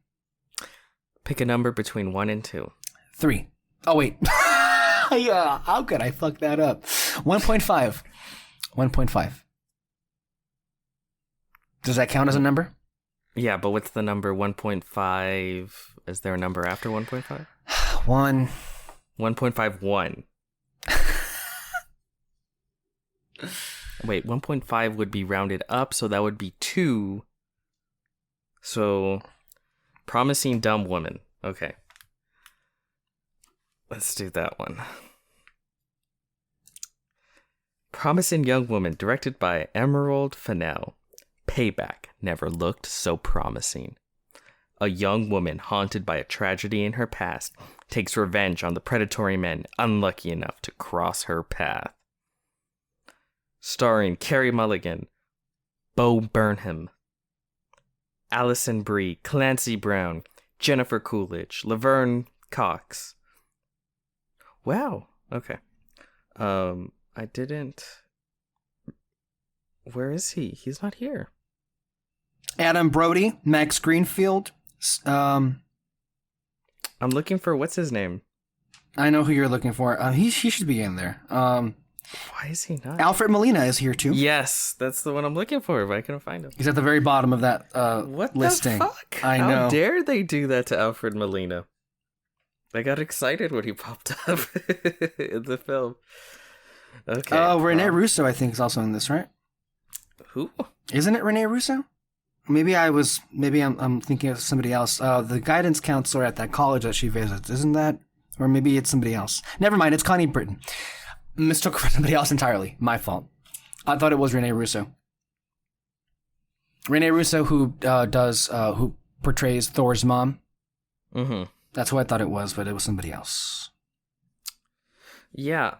Pick a number between 1 and 2. 3. Oh, wait. Yeah, how could I fuck that up? 1.5. 1.5. Does that count as a number? Yeah, but what's the number 1.5? Is there a number after 1.5? 1. 1.51. Wait, 1.5 would be rounded up, so that would be 2. So, Promising Dumb Woman. Okay. Let's do that one. Promising Young Woman, directed by Emerald Fennell. Payback never looked so promising. A young woman haunted by a tragedy in her past takes revenge on the predatory men unlucky enough to cross her path. Starring Carey Mulligan, Bo Burnham, Alison Brie, Clancy Brown, Jennifer Coolidge, Laverne Cox. Wow. Okay. I didn't. Where is he? He's not here. Adam Brody, Max Greenfield. I'm looking for what's his name. I know who you're looking for. He should be in there. Why is he not? Alfred Molina is here too. Yes, that's the one I'm looking for. But I couldn't find him. He's at the very bottom of that what listing. the fuck? I know. How dare they do that to Alfred Molina? I got excited when he popped up in the film. Okay. Rene Russo, I think, is also in this, right? Who? Isn't it Rene Russo? Maybe I'm thinking of somebody else. The guidance counselor at that college that she visits, isn't that? Or maybe it's somebody else. Never mind, it's Connie Britton. Mistook for somebody else entirely. My fault. I thought it was Rene Russo. Rene Russo, who portrays Thor's mom. Mm-hmm. That's who I thought it was, but it was somebody else. Yeah,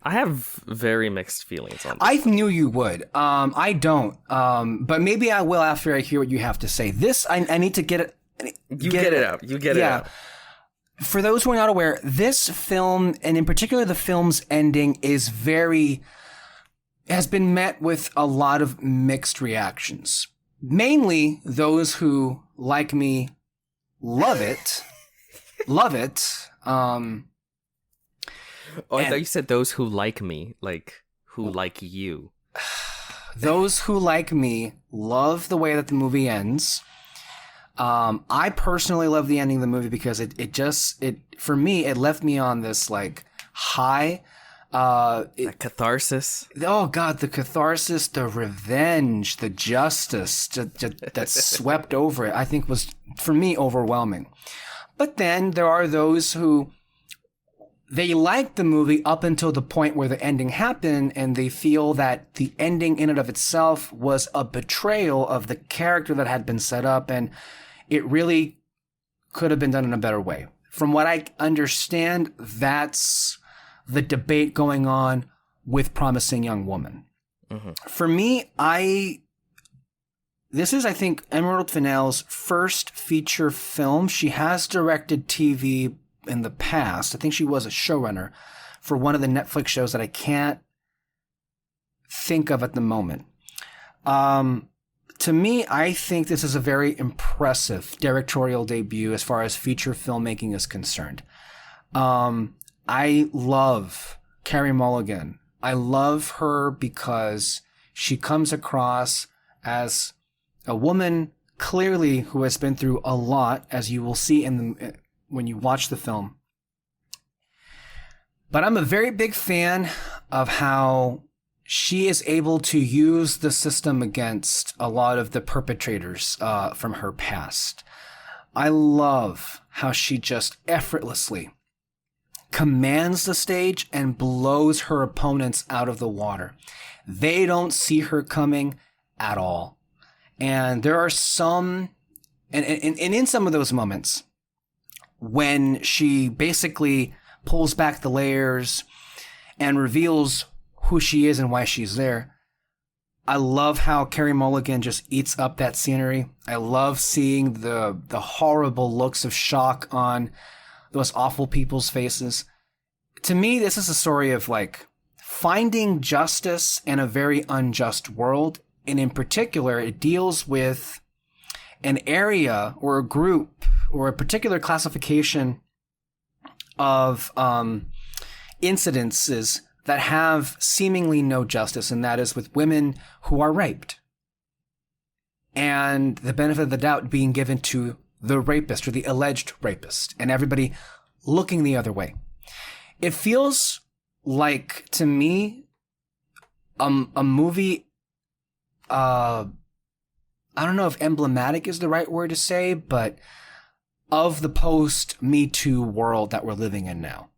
I have very mixed feelings on this. I knew you would. I don't. But maybe I will after I hear what you have to say. This, I need to get it. You get it out. You get it out. For those who are not aware, this film, and in particular the film's ending, has been met with a lot of mixed reactions. Mainly those who, like me, love it. Love it. I thought you said those who like me, like who like you. Those who like me love the way that the movie ends. I personally love the ending of the movie because it for me, it left me on this like high. Catharsis. Oh God, the catharsis, the revenge, the justice that swept over it, I think was, for me, overwhelming. But then there are those who, they like the movie up until the point where the ending happened, and they feel that the ending in and of itself was a betrayal of the character that had been set up, and it really could have been done in a better way. From what I understand, that's the debate going on with Promising Young Woman. Mm-hmm. For me, this is, I think, Emerald Fennell's first feature film. She has directed TV in the past. I think she was a showrunner for one of the Netflix shows that I can't think of at the moment. To me, I think this is a very impressive directorial debut as far as feature filmmaking is concerned. I love Carey Mulligan. I love her because she comes across as a woman clearly who has been through a lot, as you will see when you watch the film. But I'm a very big fan of how she is able to use the system against a lot of the perpetrators from her past. I love how she just effortlessly commands the stage and blows her opponents out of the water. They don't see her coming at all. And there are some, and in some of those moments, when she basically pulls back the layers and reveals who she is and why she's there, I love how Carey Mulligan just eats up that scenery. I love seeing the horrible looks of shock on those awful people's faces. To me, this is a story of like finding justice in a very unjust world. And in particular, it deals with an area or a group or a particular classification of incidences that have seemingly no justice, and that is with women who are raped. And the benefit of the doubt being given to the rapist or the alleged rapist, and everybody looking the other way. It feels like, to me, a movie, I don't know if emblematic is the right word to say, but of the post-Me Too world that we're living in now.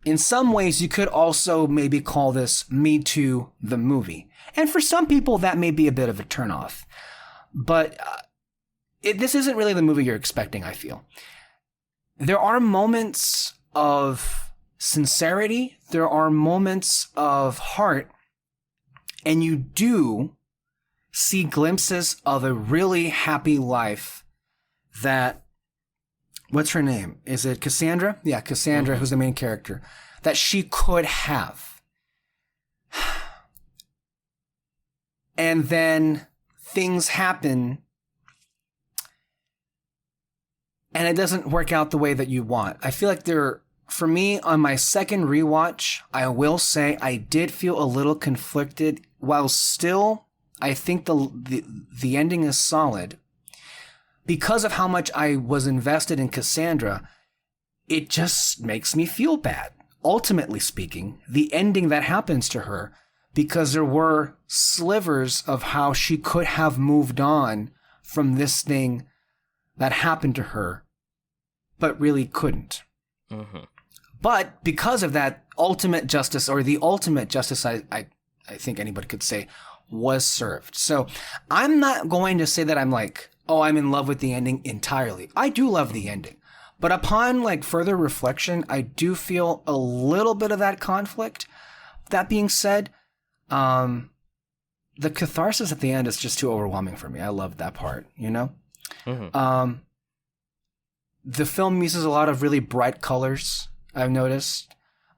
In some ways, you could also maybe call this Me Too the movie. And for some people, that may be a bit of a turnoff. But this isn't really the movie you're expecting, I feel. There are moments of sincerity. There are moments of heart. And you do see glimpses of a really happy life that... What's her name? Is it Cassandra? Yeah, Cassandra, who's the main character. That she could have. And then things happen. And it doesn't work out the way that you want. I feel like for me, on my second rewatch, I will say I did feel a little conflicted. While still, I think the ending is solid. Because of how much I was invested in Cassandra, it just makes me feel bad. Ultimately speaking, the ending that happens to her, because there were slivers of how she could have moved on from this thing that happened to her, but really couldn't. Mm-hmm. But because of that ultimate justice, or the ultimate justice I think anybody could say, was served. So I'm not going to say that I'm like, oh, I'm in love with the ending entirely. I do love the ending. But upon like further reflection, I do feel a little bit of that conflict. That being said, the catharsis at the end is just too overwhelming for me. I love that part, you know? Mm-hmm. The film uses a lot of really bright colors, I've noticed.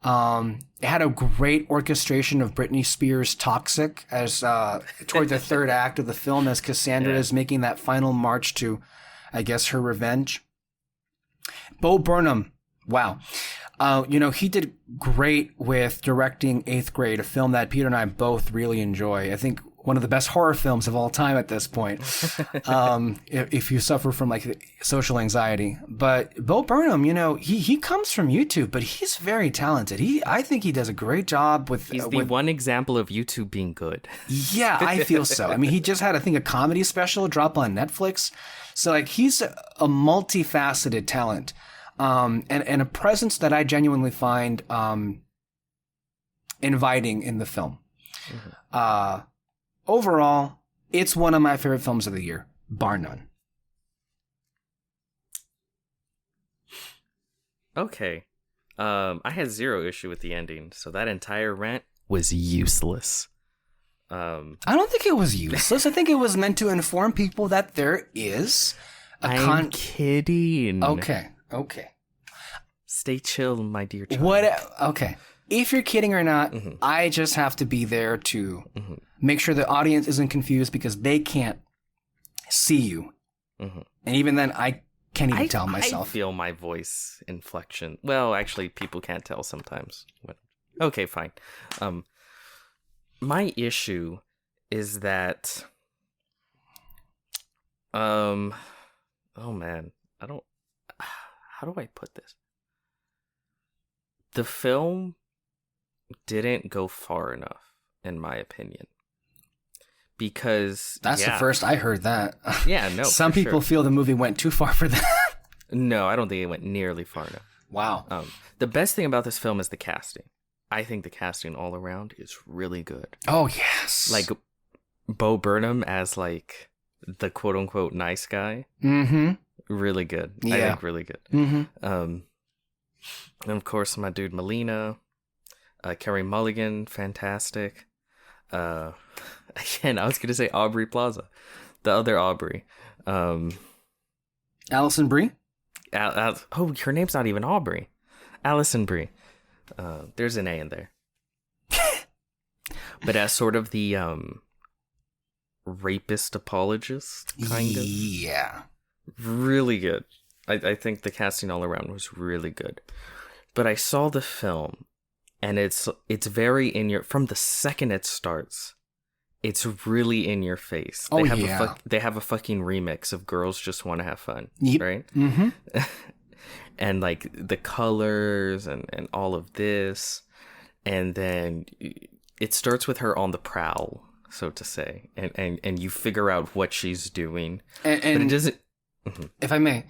It had a great orchestration of Britney Spears' Toxic as toward the third act of the film, as Cassandra is making that final march to, I guess, her revenge. Bo Burnham, wow. He did great with directing Eighth Grade, a film that Peter and I both really enjoy. I think one of the best horror films of all time at this point, if you suffer from like social anxiety. But Bo Burnham, he comes from YouTube, but he's very talented. I think he does a great job with... He's the one example of YouTube being good. Yeah, I feel so. I mean, he just had, I think, a comedy special drop on Netflix. So like he's a multifaceted talent. And a presence that I genuinely find inviting in the film. Mm-hmm. Overall, it's one of my favorite films of the year, bar none. Okay. I had zero issue with the ending, so that entire rant was useless. I don't think it was useless. I think it was meant to inform people that there is I'm kidding. Okay. Stay chill, my dear child. Okay. If you're kidding or not, mm-hmm. I just have to be there to make sure the audience isn't confused because they can't see you. Mm-hmm. And even then, I can't even tell myself. I feel my voice inflection. Well, actually, people can't tell sometimes. Okay, fine. My issue is that... oh man, how do I put this? The film didn't go far enough, in my opinion. Because that's the first I heard that. Yeah, no. Some people feel the movie went too far for that. No, I don't think it went nearly far enough. Wow. The best thing about this film is the casting. I think the casting all around is really good. Oh, yes. Like Bo Burnham as like the quote unquote nice guy. Mm-hmm. Really good. Yeah. I think really good. Mm-hmm. And of course, my dude Melina, Carey Mulligan, fantastic. Uh, again, I was gonna say Aubrey Plaza, the other Aubrey. Alison Brie? Oh, her name's not even Aubrey. Allison Brie. There's an A in there. But as sort of the rapist apologist, kind of. Yeah. Really good. I think the casting all around was really good. But I saw the film, and it's very in your... From the second it starts, it's really in your face. Oh, They have a fucking remix of Girls Just Want to Have Fun, yep. right? Mm-hmm. And, like, the colors and all of this. And then it starts with her on the prowl, so to say. And you figure out what she's doing. And but it doesn't... Mm-hmm. If I may,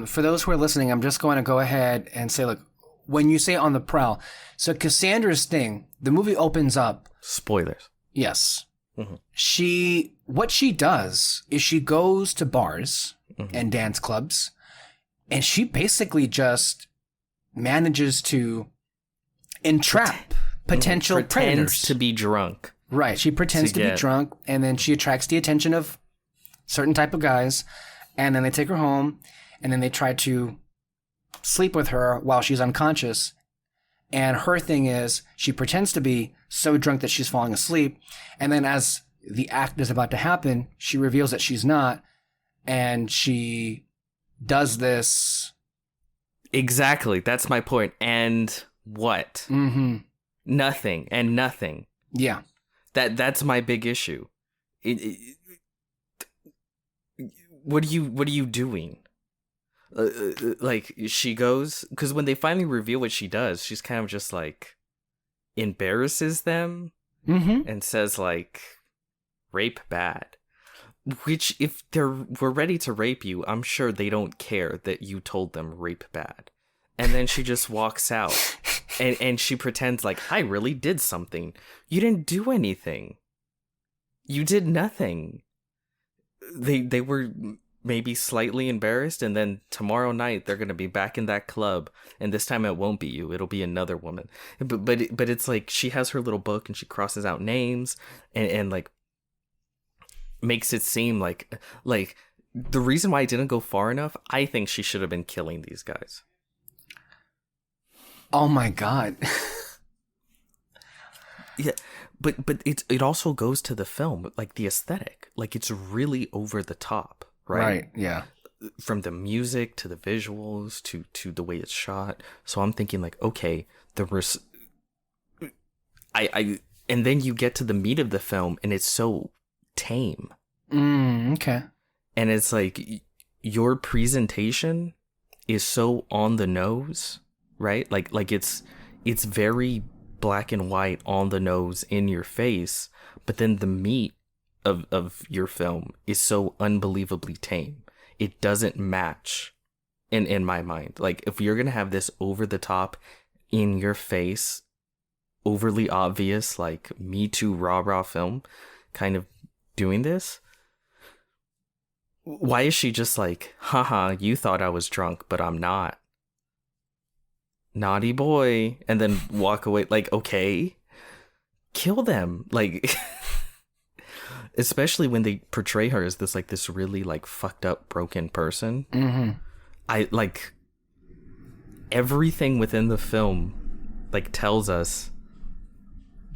for those who are listening, I'm just going to go ahead and say, look, when you say on the prowl, so Cassandra's thing, the movie opens up. Spoilers. Yes. Mm-hmm. What she does is she goes to bars and dance clubs, and she basically just manages to entrap potential pretends predators. To be drunk. Right. She pretends to be drunk, and then she attracts the attention of certain type of guys, and then they take her home, and then they try to sleep with her while she's unconscious. And her thing is she pretends to be so drunk that she's falling asleep. And then as the act is about to happen, she reveals that she's not. And she does this. Exactly. That's my point. And what? Mm-hmm. Nothing and nothing. Yeah. That's my big issue. What are you doing? Like, she goes, because when they finally reveal what she does, she's kind of just like embarrasses them and says like, rape bad. Which, if we're ready to rape you, I'm sure they don't care that you told them rape bad. And then she just walks out and she pretends like, I really did something. You didn't do anything. You did nothing. They were maybe slightly embarrassed, and then tomorrow night they're gonna be back in that club, and this time it won't be you, it'll be another woman. But it's like she has her little book and she crosses out names and like makes it seem like the reason why I didn't go far enough, I think she should have been killing these guys. Oh my god. Yeah, but it also goes to the film, like the aesthetic, like it's really over the top. Right. Yeah. From the music to the visuals to the way it's shot. So I'm thinking like, okay, and then you get to the meat of the film and it's so tame. Okay. And it's like your presentation is so on the nose, right? Like it's very black and white, on the nose, in your face, but then the meat of your film is so unbelievably tame. It doesn't match in my mind. Like, if you're gonna have this over the top, in your face, overly obvious, like Me Too rah film kind of doing this, why is she just like, haha, you thought I was drunk, but I'm not. Naughty boy. And then walk away. Like, okay, kill them. Like, especially when they portray her as this really like fucked up, broken person. I like everything within the film like tells us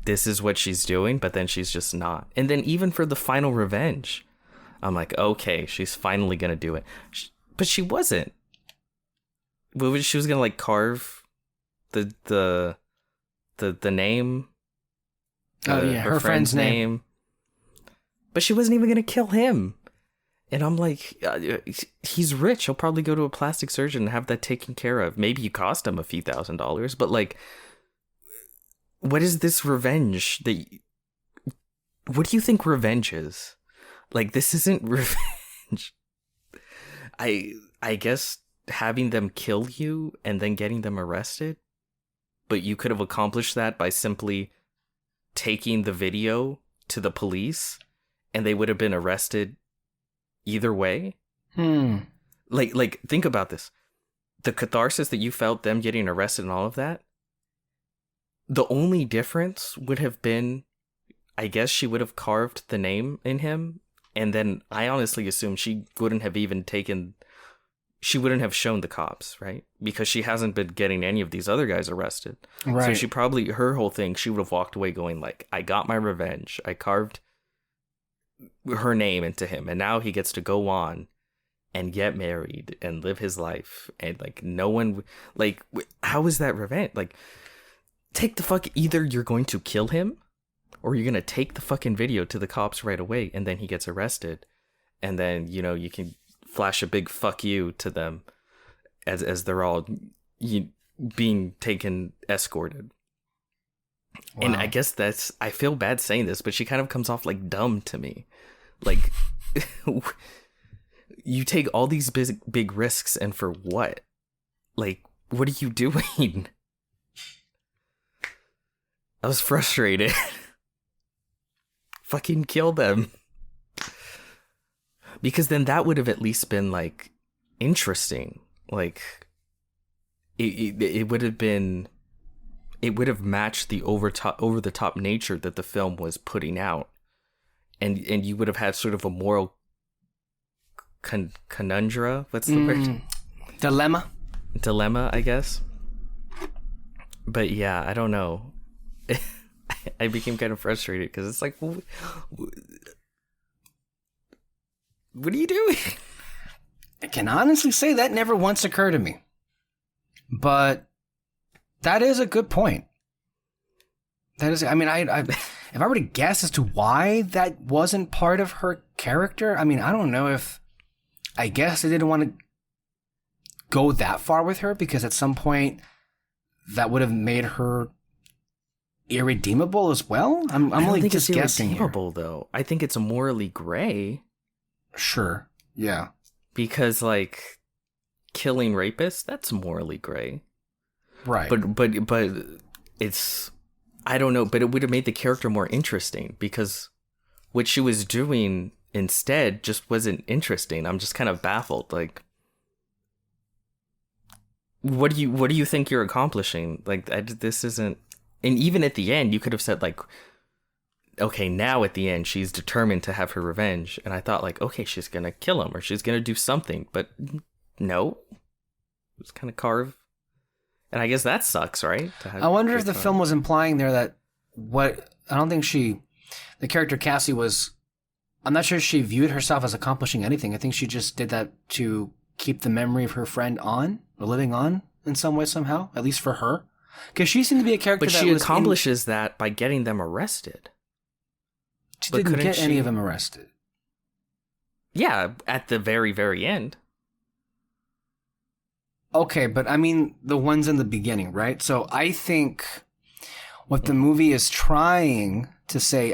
this is what she's doing, but then she's just not. And then even for the final revenge, I'm like, okay, she's finally gonna do it. But she wasn't. She was gonna like carve the name. Her friend's name. But she wasn't even gonna kill him. And I'm like, he's rich. He'll probably go to a plastic surgeon and have that taken care of. Maybe you cost him a few $1,000s, but like, what is this revenge what do you think revenge is? Like, this isn't revenge. I guess having them kill you and then getting them arrested, but you could have accomplished that by simply taking the video to the police and they would have been arrested either way. Like think about this. The catharsis that you felt, them getting arrested and all of that, the only difference would have been I guess she would have carved the name in him, and then I honestly assume she wouldn't have shown the cops, right? Because she hasn't been getting any of these other guys arrested. Right. So she probably, her whole thing, she would have walked away going like, I got my revenge. I carved her name into him, and now he gets to go on and get married and live his life. And like, no one, like, how is that revenge? Like, take the fuck, either you're going to kill him or you're going to take the fucking video to the cops right away, and then he gets arrested. And then, you know, you can flash a big fuck you to them as they're all being escorted. Wow. And I guess I feel bad saying this, but she kind of comes off like dumb to me. Like, you take all these big risks, and for what? Like, what are you doing? I was frustrated. Fucking kill them. Because then that would have at least been, like, interesting. Like, it would have been... It would have matched the over-the-top nature that the film was putting out. And you would have had sort of a moral conundrum? What's the word? Dilemma, I guess. But yeah, I don't know. I became kind of frustrated because it's like... What are you doing? I can honestly say that never once occurred to me. But that is a good point. That is, I mean, if I were to guess as to why that wasn't part of her character, I mean, I don't know if, I guess they didn't want to go that far with her because at some point that would have made her irredeemable as well. I'm only just guessing here. Irredeemable, though. I think it's morally gray. Sure. Yeah. Because, like, killing rapists, that's morally gray. Right. But it's, I don't know, but it would have made the character more interesting because what she was doing instead just wasn't interesting. I'm just kind of baffled. Like, what do you think you're accomplishing? Like, this isn't, and even at the end, you could have said, like, okay, now at the end, she's determined to have her revenge. And I thought, like, okay, she's going to kill him or she's going to do something. But no. It's kind of carve. And I guess that sucks, right? I wonder if the film was implying there that I don't think the character Cassie was, I'm not sure she viewed herself as accomplishing anything. I think she just did that to keep the memory of her friend on, or living on in some way, somehow, at least for her. Because she seemed to be a character that she accomplishes that by getting them arrested. She didn't get any of them arrested. Yeah, at the very, very end. Okay, but I mean the ones in the beginning, right? So I think what the movie is trying to say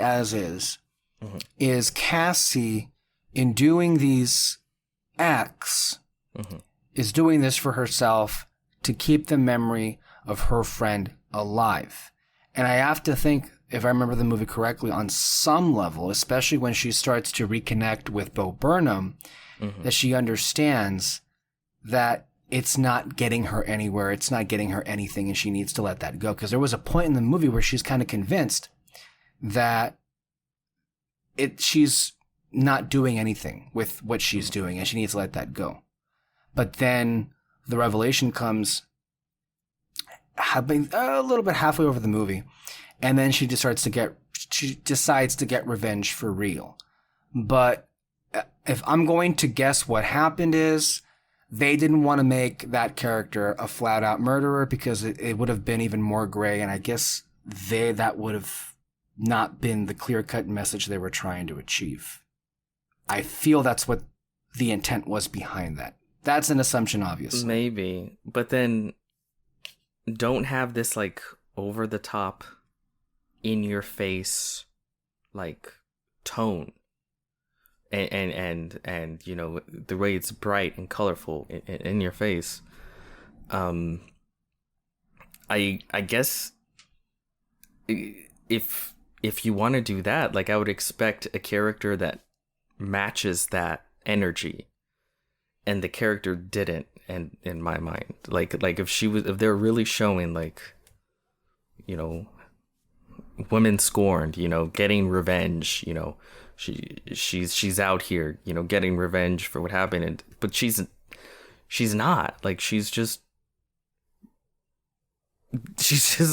is Cassie, in doing these acts, is doing this for herself to keep the memory of her friend alive. And I have to think, if I remember the movie correctly, on some level, especially when she starts to reconnect with Bo Burnham, that she understands that it's not getting her anywhere, it's not getting her anything, and she needs to let that go. Because there was a point in the movie where she's kind of convinced that she's not doing anything with what she's doing, and she needs to let that go. But then the revelation comes a little bit halfway over the movie, and then she decides to get revenge for real. But if I'm going to guess what happened is, they didn't want to make that character a flat-out murderer because it would have been even more gray, and I guess that would have not been the clear-cut message they were trying to achieve. I feel that's what the intent was behind that. That's an assumption, obviously. Maybe, but then don't have this, like, over-the-top, in-your-face, like, tone. And you know, the way it's bright and colorful in your face. I guess if you want to do that, like, I would expect a character that matches that energy, and the character didn't. And in my mind, like if they're really showing, like, you know, women scorned, getting revenge, she's out here, getting revenge for what happened, but she's not. Like, she's just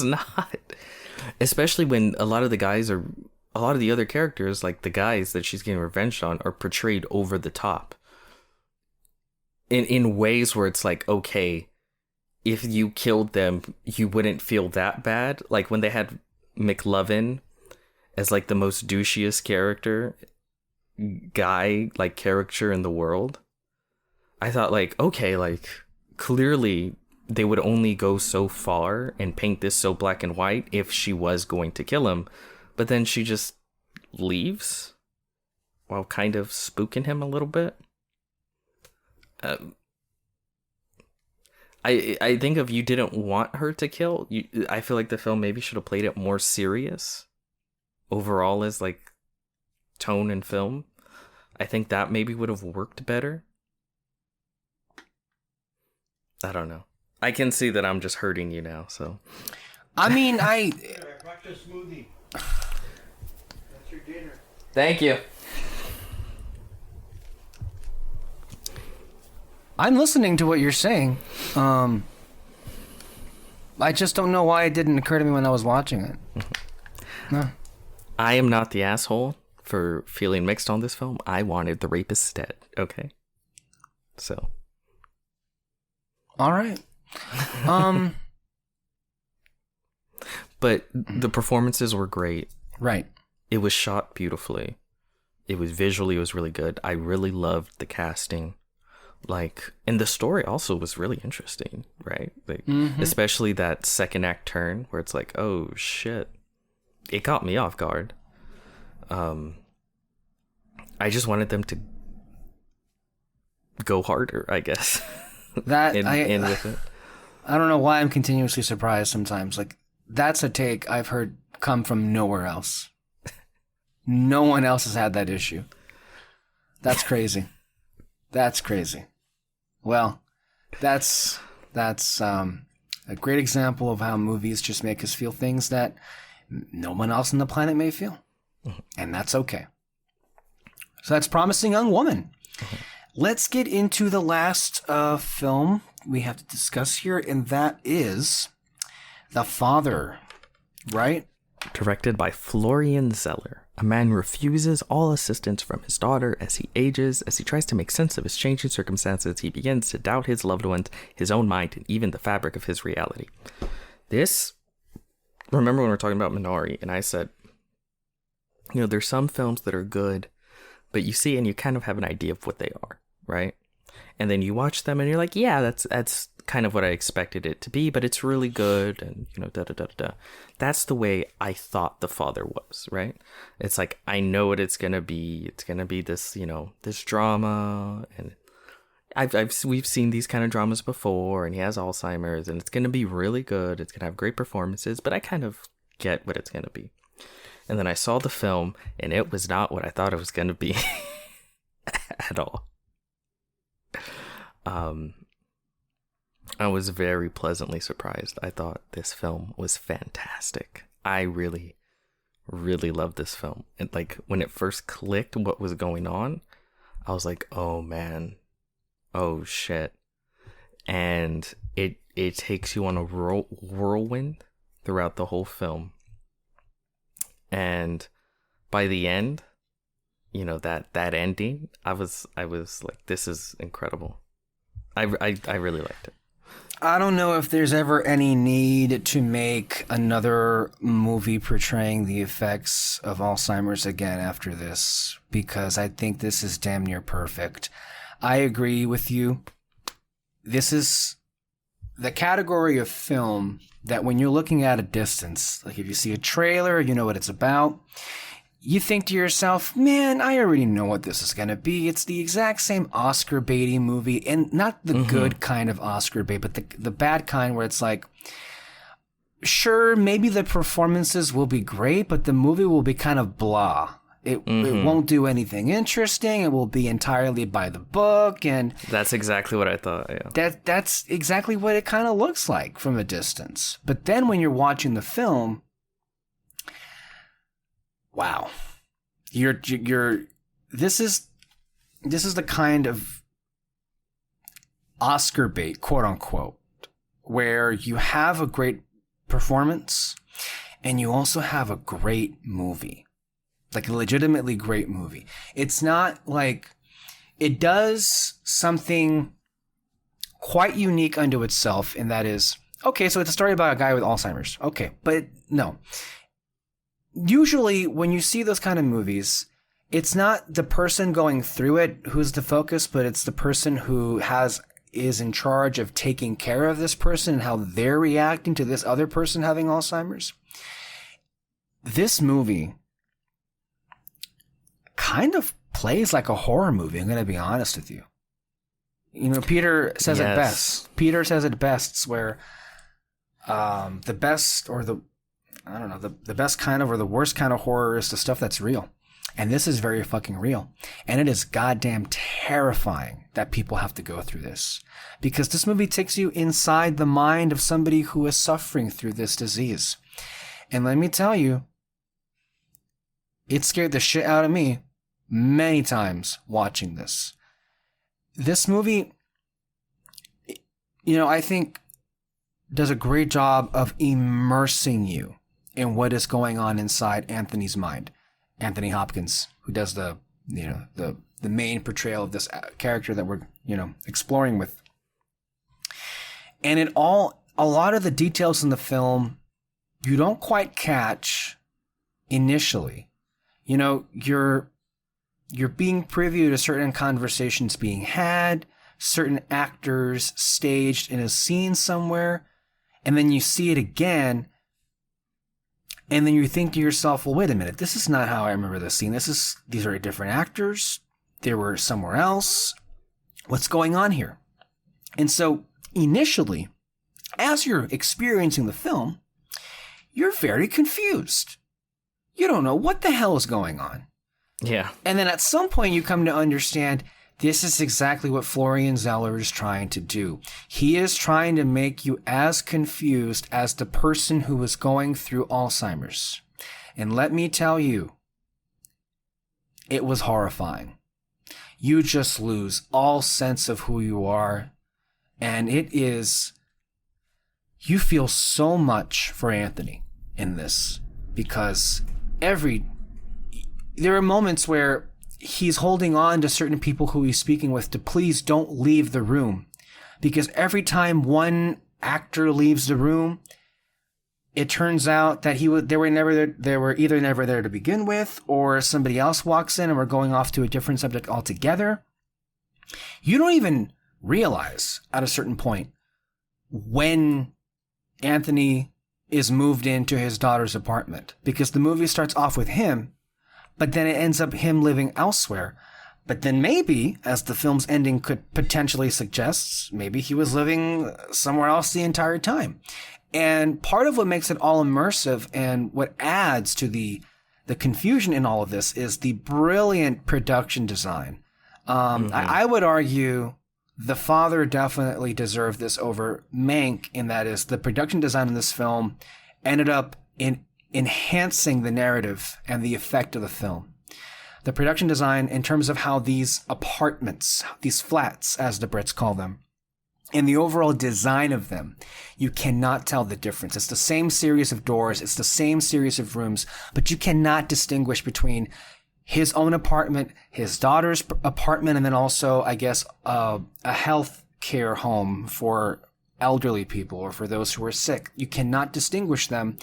not. Especially when a lot of the other characters, like the guys that she's getting revenge on, are portrayed over the top in ways where it's like, okay, if you killed them, you wouldn't feel that bad. Like when they had McLovin as like the most douchiest character in the world, I thought, like, okay, like clearly they would only go so far and paint this so black and white if she was going to kill him. But then she just leaves while kind of spooking him a little bit. I think if you didn't want her to kill, I feel like the film maybe should have played it more serious overall as like tone and film. I think that maybe would have worked better. I don't know. I can see that I'm just hurting you now, so. I mean, I brought you a smoothie. That's your dinner. Thank you. I'm listening to what you're saying. I just don't know why it didn't occur to me when I was watching it. No. I am not the asshole for feeling mixed on this film. I wanted the rapist dead, okay? So. All right. But the performances were great. Right. It was shot beautifully. It was really good. I really loved the casting. Like, and the story also was really interesting, right? Like, especially that second act turn where it's like, oh shit. It got me off guard. I just wanted them to go harder, I guess. End with it. I don't know why I'm continuously surprised sometimes. Like, that's a take I've heard come from nowhere else. No one else has had that issue. That's crazy. That's crazy. Well, that's a great example of how movies just make us feel things that no one else on the planet may feel. And that's okay. So that's Promising Young Woman. Let's get into the last film we have to discuss here, and that is The Father, right? Directed by Florian Zeller. A man refuses all assistance from his daughter as he ages. As he tries to make sense of his changing circumstances, he begins to doubt his loved ones, his own mind, and even the fabric of his reality. Remember when we were talking about Minari, and I said, there's some films that are good, but you see and you kind of have an idea of what they are, right? And then you watch them and you're like, yeah, that's kind of what I expected it to be, but it's really good, and da-da-da-da-da. That's the way I thought The Father was, right? It's like, I know what it's gonna be. It's gonna be this, this drama, and we've seen these kind of dramas before, and he has Alzheimer's, and it's gonna be really good. It's gonna have great performances, but I kind of get what it's gonna be. And then I saw the film, and it was not what I thought it was gonna be at all. I was very pleasantly surprised. I thought this film was fantastic. I really, really loved this film. And like when it first clicked what was going on, I was like, oh man, oh shit. And it takes you on a whirlwind throughout the whole film. And by the end, that ending, I was like, this is incredible. I really liked it. I don't know if there's ever any need to make another movie portraying the effects of Alzheimer's again after this, because I think this is damn near perfect. I agree with you. This is the category of film that when you're looking at a distance, like if you see a trailer, you know what it's about, you think to yourself, man, I already know what this is going to be. It's the exact same Oscar baiting movie, and not the good kind of Oscar bait, but the bad kind where it's like, sure, maybe the performances will be great, but the movie will be kind of blah. It won't do anything interesting. It will be entirely by the book, and that's exactly what I thought. Yeah. That's exactly what it kind of looks like from a distance. But then when you're watching the film, wow. This is the kind of Oscar bait, quote unquote, where you have a great performance and you also have a great movie. Like a legitimately great movie. It's not like it does something quite unique unto itself, and that is, okay, so it's a story about a guy with Alzheimer's. Okay, but no. Usually when you see those kind of movies, it's not the person going through it who's the focus, but it's the person who is in charge of taking care of this person and how they're reacting to this other person having Alzheimer's. This movie kind of plays like a horror movie, I'm going to be honest with you. You know, Peter says it best. Peter says it best where the best or the best kind of or the worst kind of horror is the stuff that's real. And this is very fucking real. And it is goddamn terrifying that people have to go through this. Because this movie takes you inside the mind of somebody who is suffering through this disease. And let me tell you, it scared the shit out of me many times watching this. This movie, you know, I think does a great job of immersing you in what is going on inside Anthony's mind. Anthony Hopkins, who does the main portrayal of this character that we're, exploring with. And a lot of the details in the film, you don't quite catch initially. You know, you're being privy to certain conversations being had, certain actors staged in a scene somewhere, and then you see it again, and then you think to yourself, well, wait a minute, this is not how I remember this scene. These are different actors. They were somewhere else. What's going on here? And so initially, as you're experiencing the film, you're very confused. You don't know what the hell is going on. Yeah. And then at some point you come to understand this is exactly what Florian Zeller is trying to do. He is trying to make you as confused as the person who is going through Alzheimer's. And let me tell you, it was horrifying. You just lose all sense of who you are. And you feel so much for Anthony in this because there are moments where he's holding on to certain people who he's speaking with to please don't leave the room. Because every time one actor leaves the room, it turns out that they were either never there to begin with, or somebody else walks in and we're going off to a different subject altogether. You don't even realize at a certain point when Anthony is moved into his daughter's apartment. Because the movie starts off with him, but then it ends up him living elsewhere. But then maybe, as the film's ending could potentially suggest, maybe he was living somewhere else the entire time. And part of what makes it all immersive and what adds to the confusion in all of this is the brilliant production design. I would argue the father definitely deserved this over Mank, in that is the production design in this film ended up enhancing the narrative and the effect of the film. The production design in terms of how these apartments, these flats as the Brits call them, and the overall design of them, you cannot tell the difference. It's the same series of doors, it's the same series of rooms, but you cannot distinguish between his own apartment, his daughter's apartment, and then also, I guess, a health care home for elderly people or for those who are sick. You cannot distinguish them.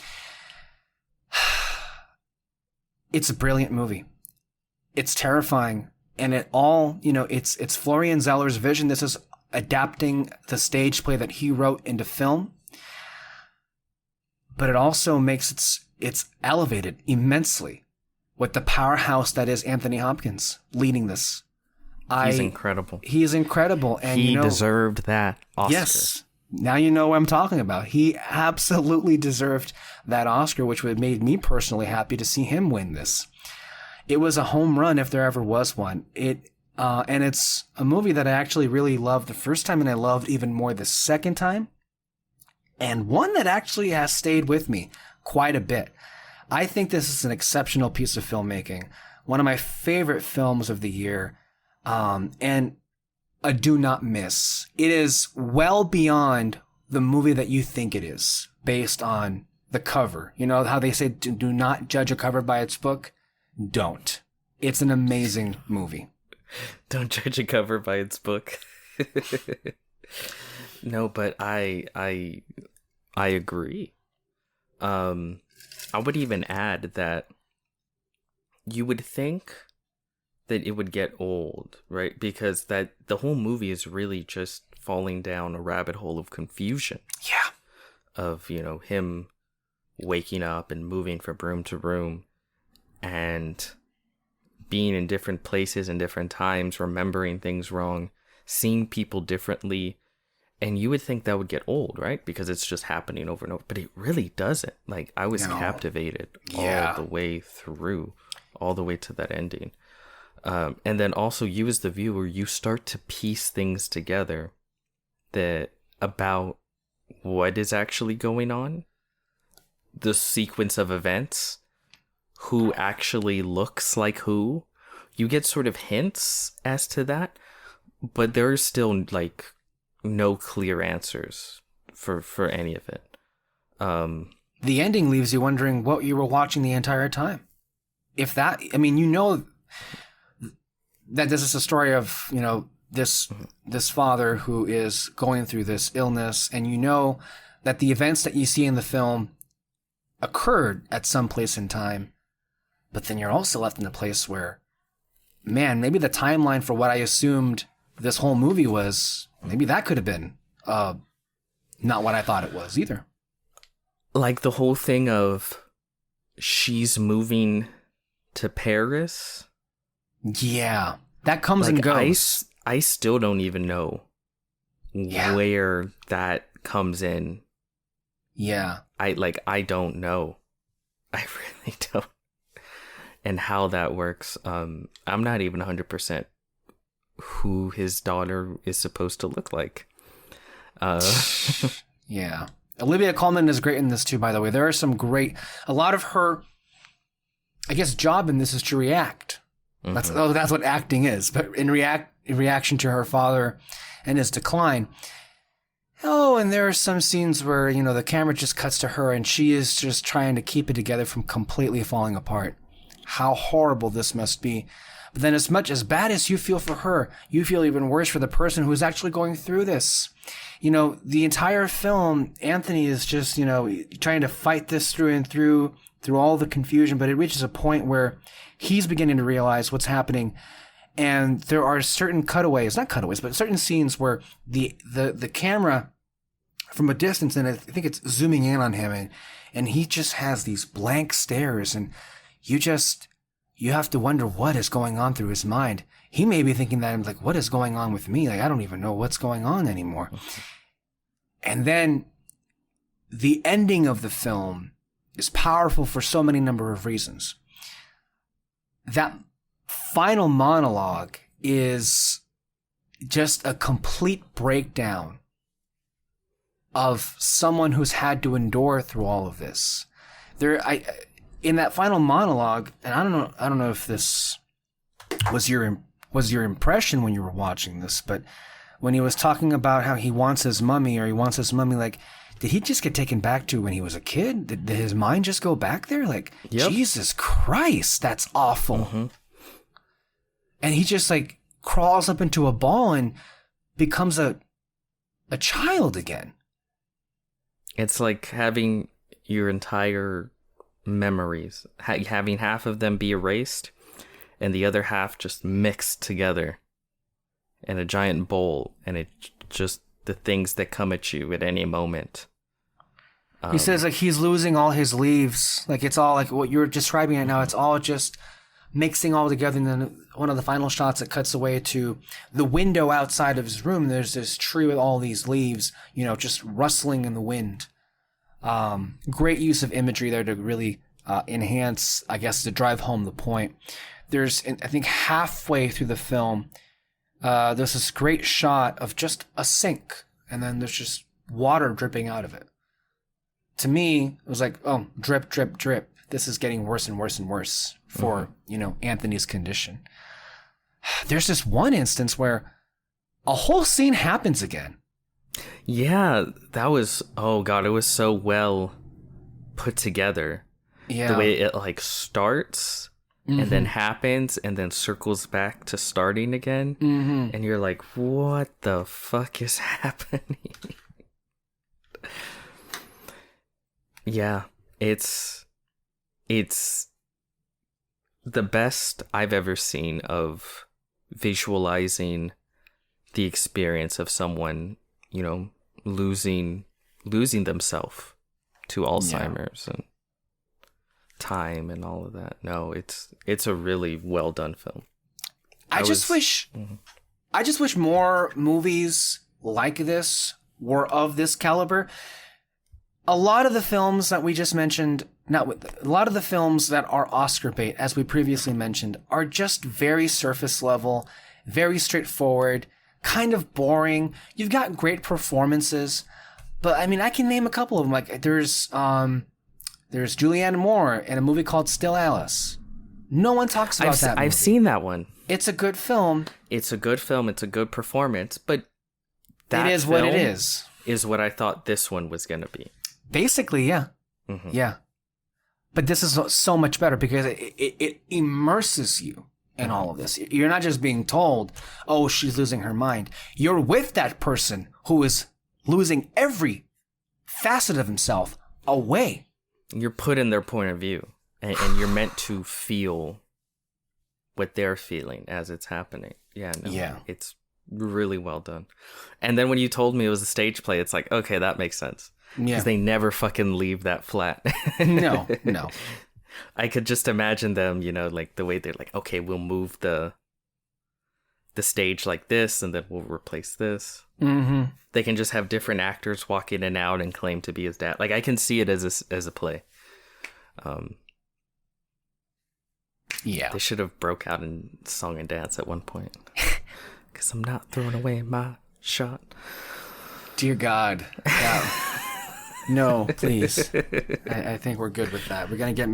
It's a brilliant movie. It's terrifying. And it's Florian Zeller's vision. This is adapting the stage play that he wrote into film. But it also makes it's elevated immensely with the powerhouse that is Anthony Hopkins leading this. He's incredible. He is incredible. And he deserved that Oscar. Yes. Now you know what I'm talking about. He absolutely deserved that Oscar, which would have made me personally happy to see him win this. It was a home run if there ever was one. And it's a movie that I actually really loved the first time, and I loved even more the second time. And one that actually has stayed with me quite a bit. I think this is an exceptional piece of filmmaking. One of my favorite films of the year. And a do not miss. It is well beyond the movie that you think it is based on the cover. You know how they say do not judge a cover by its book? Don't. It's an amazing movie. Don't judge a cover by its book. No, but I agree. I would even add that you would think that it would get old, right? Because that the whole movie is really just falling down a rabbit hole of confusion. Yeah. Of, you know, him waking up and moving from room to room and being in different places and different times, remembering things wrong, seeing people differently. And you would think that would get old, right? Because it's just happening over and over. But it really doesn't. Like, I was captivated all the way through, all the way to that ending. And then also, you as the viewer, you start to piece things together that about what is actually going on, the sequence of events, who actually looks like who. You get sort of hints as to that, but there's still like no clear answers for any of it. The ending leaves you wondering what you were watching the entire time. If that, I mean, you know that this is a story of, you know, this father who is going through this illness, and you know that the events that you see in the film occurred at some place in time, but then you're also left in a place where, man, maybe the timeline for what I assumed this whole movie was, maybe that could have been not what I thought it was either. Like the whole thing of she's moving to Paris. Yeah, that comes and goes. I still don't even know where that comes in. Yeah. I don't know. I really don't. And how that works. I'm not even 100% who his daughter is supposed to look like. Yeah. Olivia Colman is great in this too, by the way. There are some great, a lot of her, I guess, job in this is to react. Mm-hmm. That's what acting is. But in reaction to her father and his decline. Oh, and there are some scenes where, you know, the camera just cuts to her and she is just trying to keep it together from completely falling apart. How horrible this must be. But then as much as bad as you feel for her, you feel even worse for the person who is actually going through this. You know, the entire film, Anthony is just, you know, trying to fight this through and through all the confusion, but it reaches a point where he's beginning to realize what's happening. And there are certain cutaways, not cutaways, but certain scenes where the camera from a distance, and I think it's zooming in on him, and he just has these blank stares, and you have to wonder what is going on through his mind. He may be thinking that, I'm like, what is going on with me? Like, I don't even know what's going on anymore. And then the ending of the film is powerful for so many number of reasons. That final monologue is just a complete breakdown of someone who's had to endure through all of this. In that final monologue, and I don't know if this was your impression when you were watching this, but when he was talking about how he wants his mummy, like, did he just get taken back to when he was a kid? Did his mind just go back there? Like, yep. Jesus Christ, that's awful. Mm-hmm. And he just like crawls up into a ball and becomes a child again. It's like having your entire memories, having half of them be erased and the other half just mixed together in a giant bowl, and it just the things that come at you at any moment. He says like he's losing all his leaves, like it's all like what you're describing right now, it's all just mixing all together. And then one of the final shots, it cuts away to the window outside of his room. There's this tree with all these leaves, you know, just rustling in the wind. Great use of imagery there to really enhance, I guess, to drive home the point. There's, I think, halfway through the film, there's this great shot of just a sink, and then there's just water dripping out of it. To me, it was like, oh, drip, drip, drip. this is getting worse and worse and worse for, Anthony's condition. There's this one instance where a whole scene happens again. Yeah, that was, oh God, it was so well put together. Yeah. The way it like starts and then happens and then circles back to starting again. And you're like, what the fuck is happening? Yeah, it's the best I've ever seen of visualizing the experience of someone, losing themselves to Alzheimer's and time and all of that. No, it's a really well done film. I just wish more movies like this were of this caliber. A lot of the films that we just mentioned, a lot of the films that are Oscar bait, as we previously mentioned, are just very surface level, very straightforward, kind of boring. You've got great performances, but I mean, I can name a couple of them. Like there's Julianne Moore in a movie called Still Alice. No one talks about that movie. I've seen that one. It's a good film. It's a good film. It's a good performance, but that it is what it is. Is what I thought this one was going to be. Basically, yeah. Yeah. But this is so much better because it immerses you in all of this. You're not just being told, oh, she's losing her mind. You're with that person who is losing every facet of himself away. You're put in their point of view, and you're meant to feel what they're feeling as it's happening. Yeah. It's really well done. And then when you told me it was a stage play, it's like, okay, that makes sense. Yeah. Because they never fucking leave that flat. No. I could just imagine them, like the way they're like, okay, we'll move the stage like this, and then we'll replace this. They can just have different actors walk in and out and claim to be his dad. Like I can see it as a play. Yeah, they should have broke out in song and dance at one point. Because I'm not throwing away my shot. Dear God. No, please. I think we're good with that. We're gonna get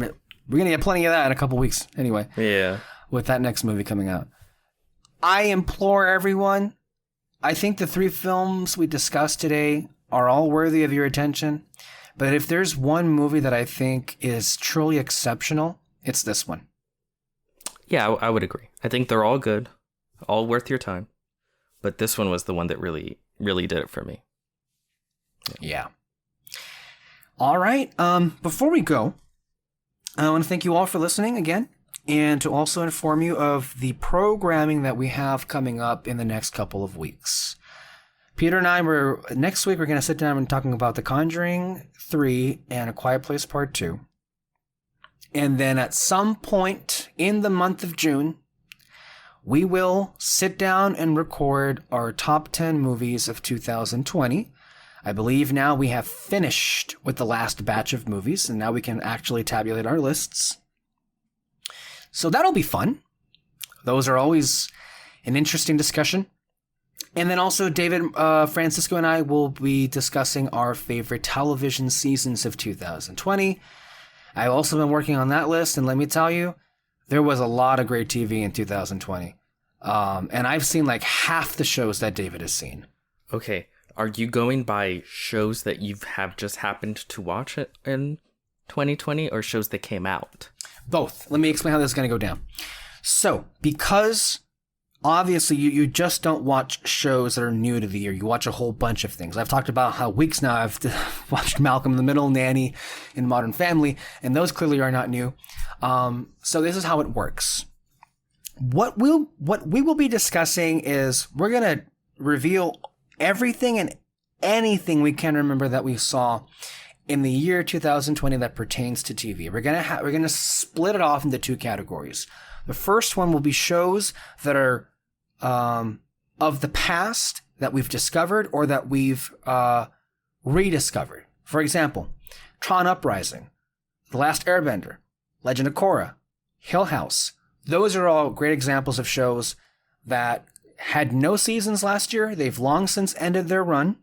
plenty of that in a couple weeks anyway. Yeah. With that next movie coming out. I implore everyone, I think the 3 films we discussed today are all worthy of your attention. But if there's one movie that I think is truly exceptional, it's this one. Yeah, I would agree. I think they're all good, all worth your time. But this one was the one that really, really did it for me. Yeah. All right. Before we go, I want to thank you all for listening again, and to also inform you of the programming that we have coming up in the next couple of weeks. Peter and I next week we're going to sit down and talking about The Conjuring 3 and A Quiet Place Part 2. And then at some point in the month of June, we will sit down and record our top 10 movies of 2020. I believe now we have finished with the last batch of movies, and now we can actually tabulate our lists. So that'll be fun. Those are always an interesting discussion. And then also David, Francisco, and I will be discussing our favorite television seasons of 2020. I've also been working on that list, and let me tell you, there was a lot of great TV in 2020. And I've seen like half the shows that David has seen. Okay. Are you going by shows that you have just happened to watch it in 2020 or shows that came out? Both. Let me explain how this is going to go down. So, because obviously you just don't watch shows that are new to the year. You watch a whole bunch of things. I've talked about how weeks now I've watched Malcolm in the Middle, Nanny, and Modern Family, and those clearly are not new. So this is how it works. What we will be discussing is we're going to reveal everything and anything we can remember that we saw in the year 2020 that pertains to TV. We're gonna split it off into 2 categories. The first one will be shows that are of the past that we've discovered or that we've rediscovered. For example, Tron Uprising, The Last Airbender, Legend of Korra, Hill House. Those are all great examples of shows that had no seasons last year. They've long since ended their run.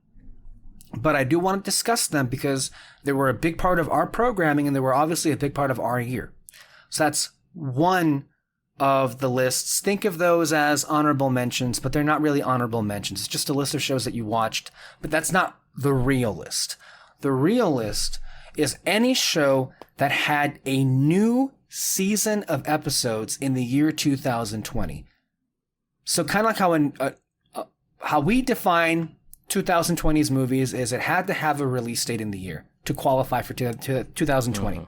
but I do want to discuss them because they were a big part of our programming and they were obviously a big part of our year. So that's one of the lists. Think of those as honorable mentions, but they're not really honorable mentions. It's just a list of shows that you watched, but that's not the real list. The real list is any show that had a new season of episodes in the year 2020. So kind of like how we define 2020's movies is it had to have a release date in the year to qualify for 2020.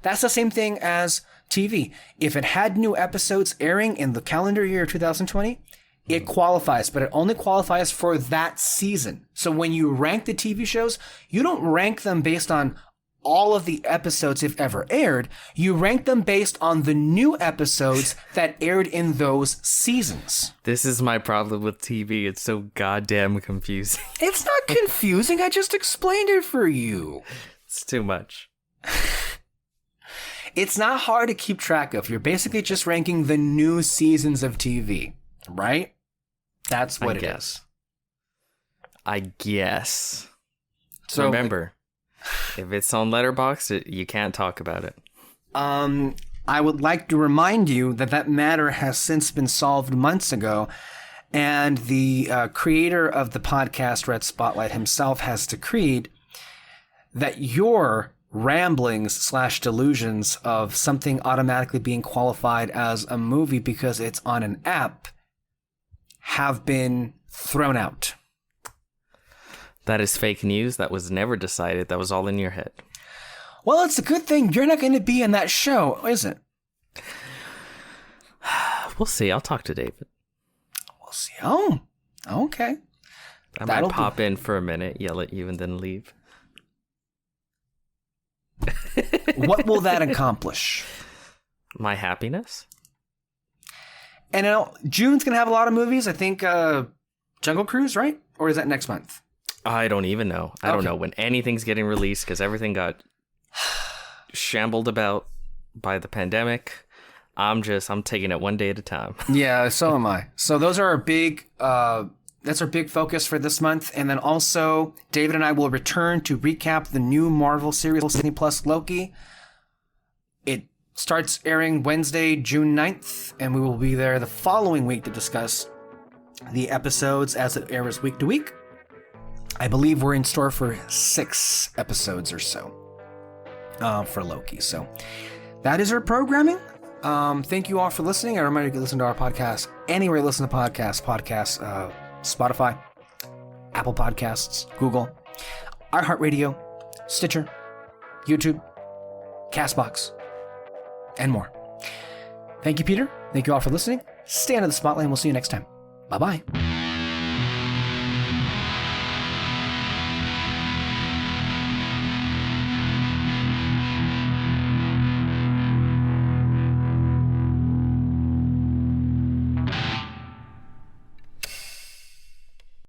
That's the same thing as TV. If it had new episodes airing in the calendar year of 2020, it qualifies, but it only qualifies for that season. So when you rank the TV shows, you don't rank them based on all of the episodes if ever aired. You rank them based on the new episodes that aired in those seasons. This is my problem with TV. It's so goddamn confusing. It's not confusing. I just explained it for you. It's too much. It's not hard to keep track of. You're basically just ranking the new seasons of TV, right? That's what it is. I guess. So remember, if it's on Letterboxd, you can't talk about it. I would like to remind you that matter has since been solved months ago, and the creator of the podcast, Red Spotlight himself, has decreed that your ramblings / delusions of something automatically being qualified as a movie because it's on an app have been thrown out. That is fake news. That was never decided. That was all in your head. Well, it's a good thing you're not going to be in that show, is it? We'll see. I'll talk to David. We'll see. Oh, okay. I might pop in for a minute, yell at you, and then leave. What will that accomplish? My happiness. And June's going to have a lot of movies. I think Jungle Cruise, right? Or is that next month? I don't even know. I don't know when anything's getting released because everything got shambled about by the pandemic. I'm taking it one day at a time. Yeah, so am I. So those are our big, that's our big focus for this month. And then also, David and I will return to recap the new Marvel series, Disney Plus Loki. It starts airing Wednesday, June 9th, and we will be there the following week to discuss the episodes as it airs week to week. I believe we're in store for 6 episodes or so for Loki. So that is our programming. Thank you all for listening. I remind you to listen to our podcast anywhere you listen to podcasts, Spotify, Apple Podcasts, Google, iHeartRadio, Stitcher, YouTube, CastBox, and more. Thank you, Peter. Thank you all for listening. Stay under the spotlight, and we'll see you next time. Bye-bye.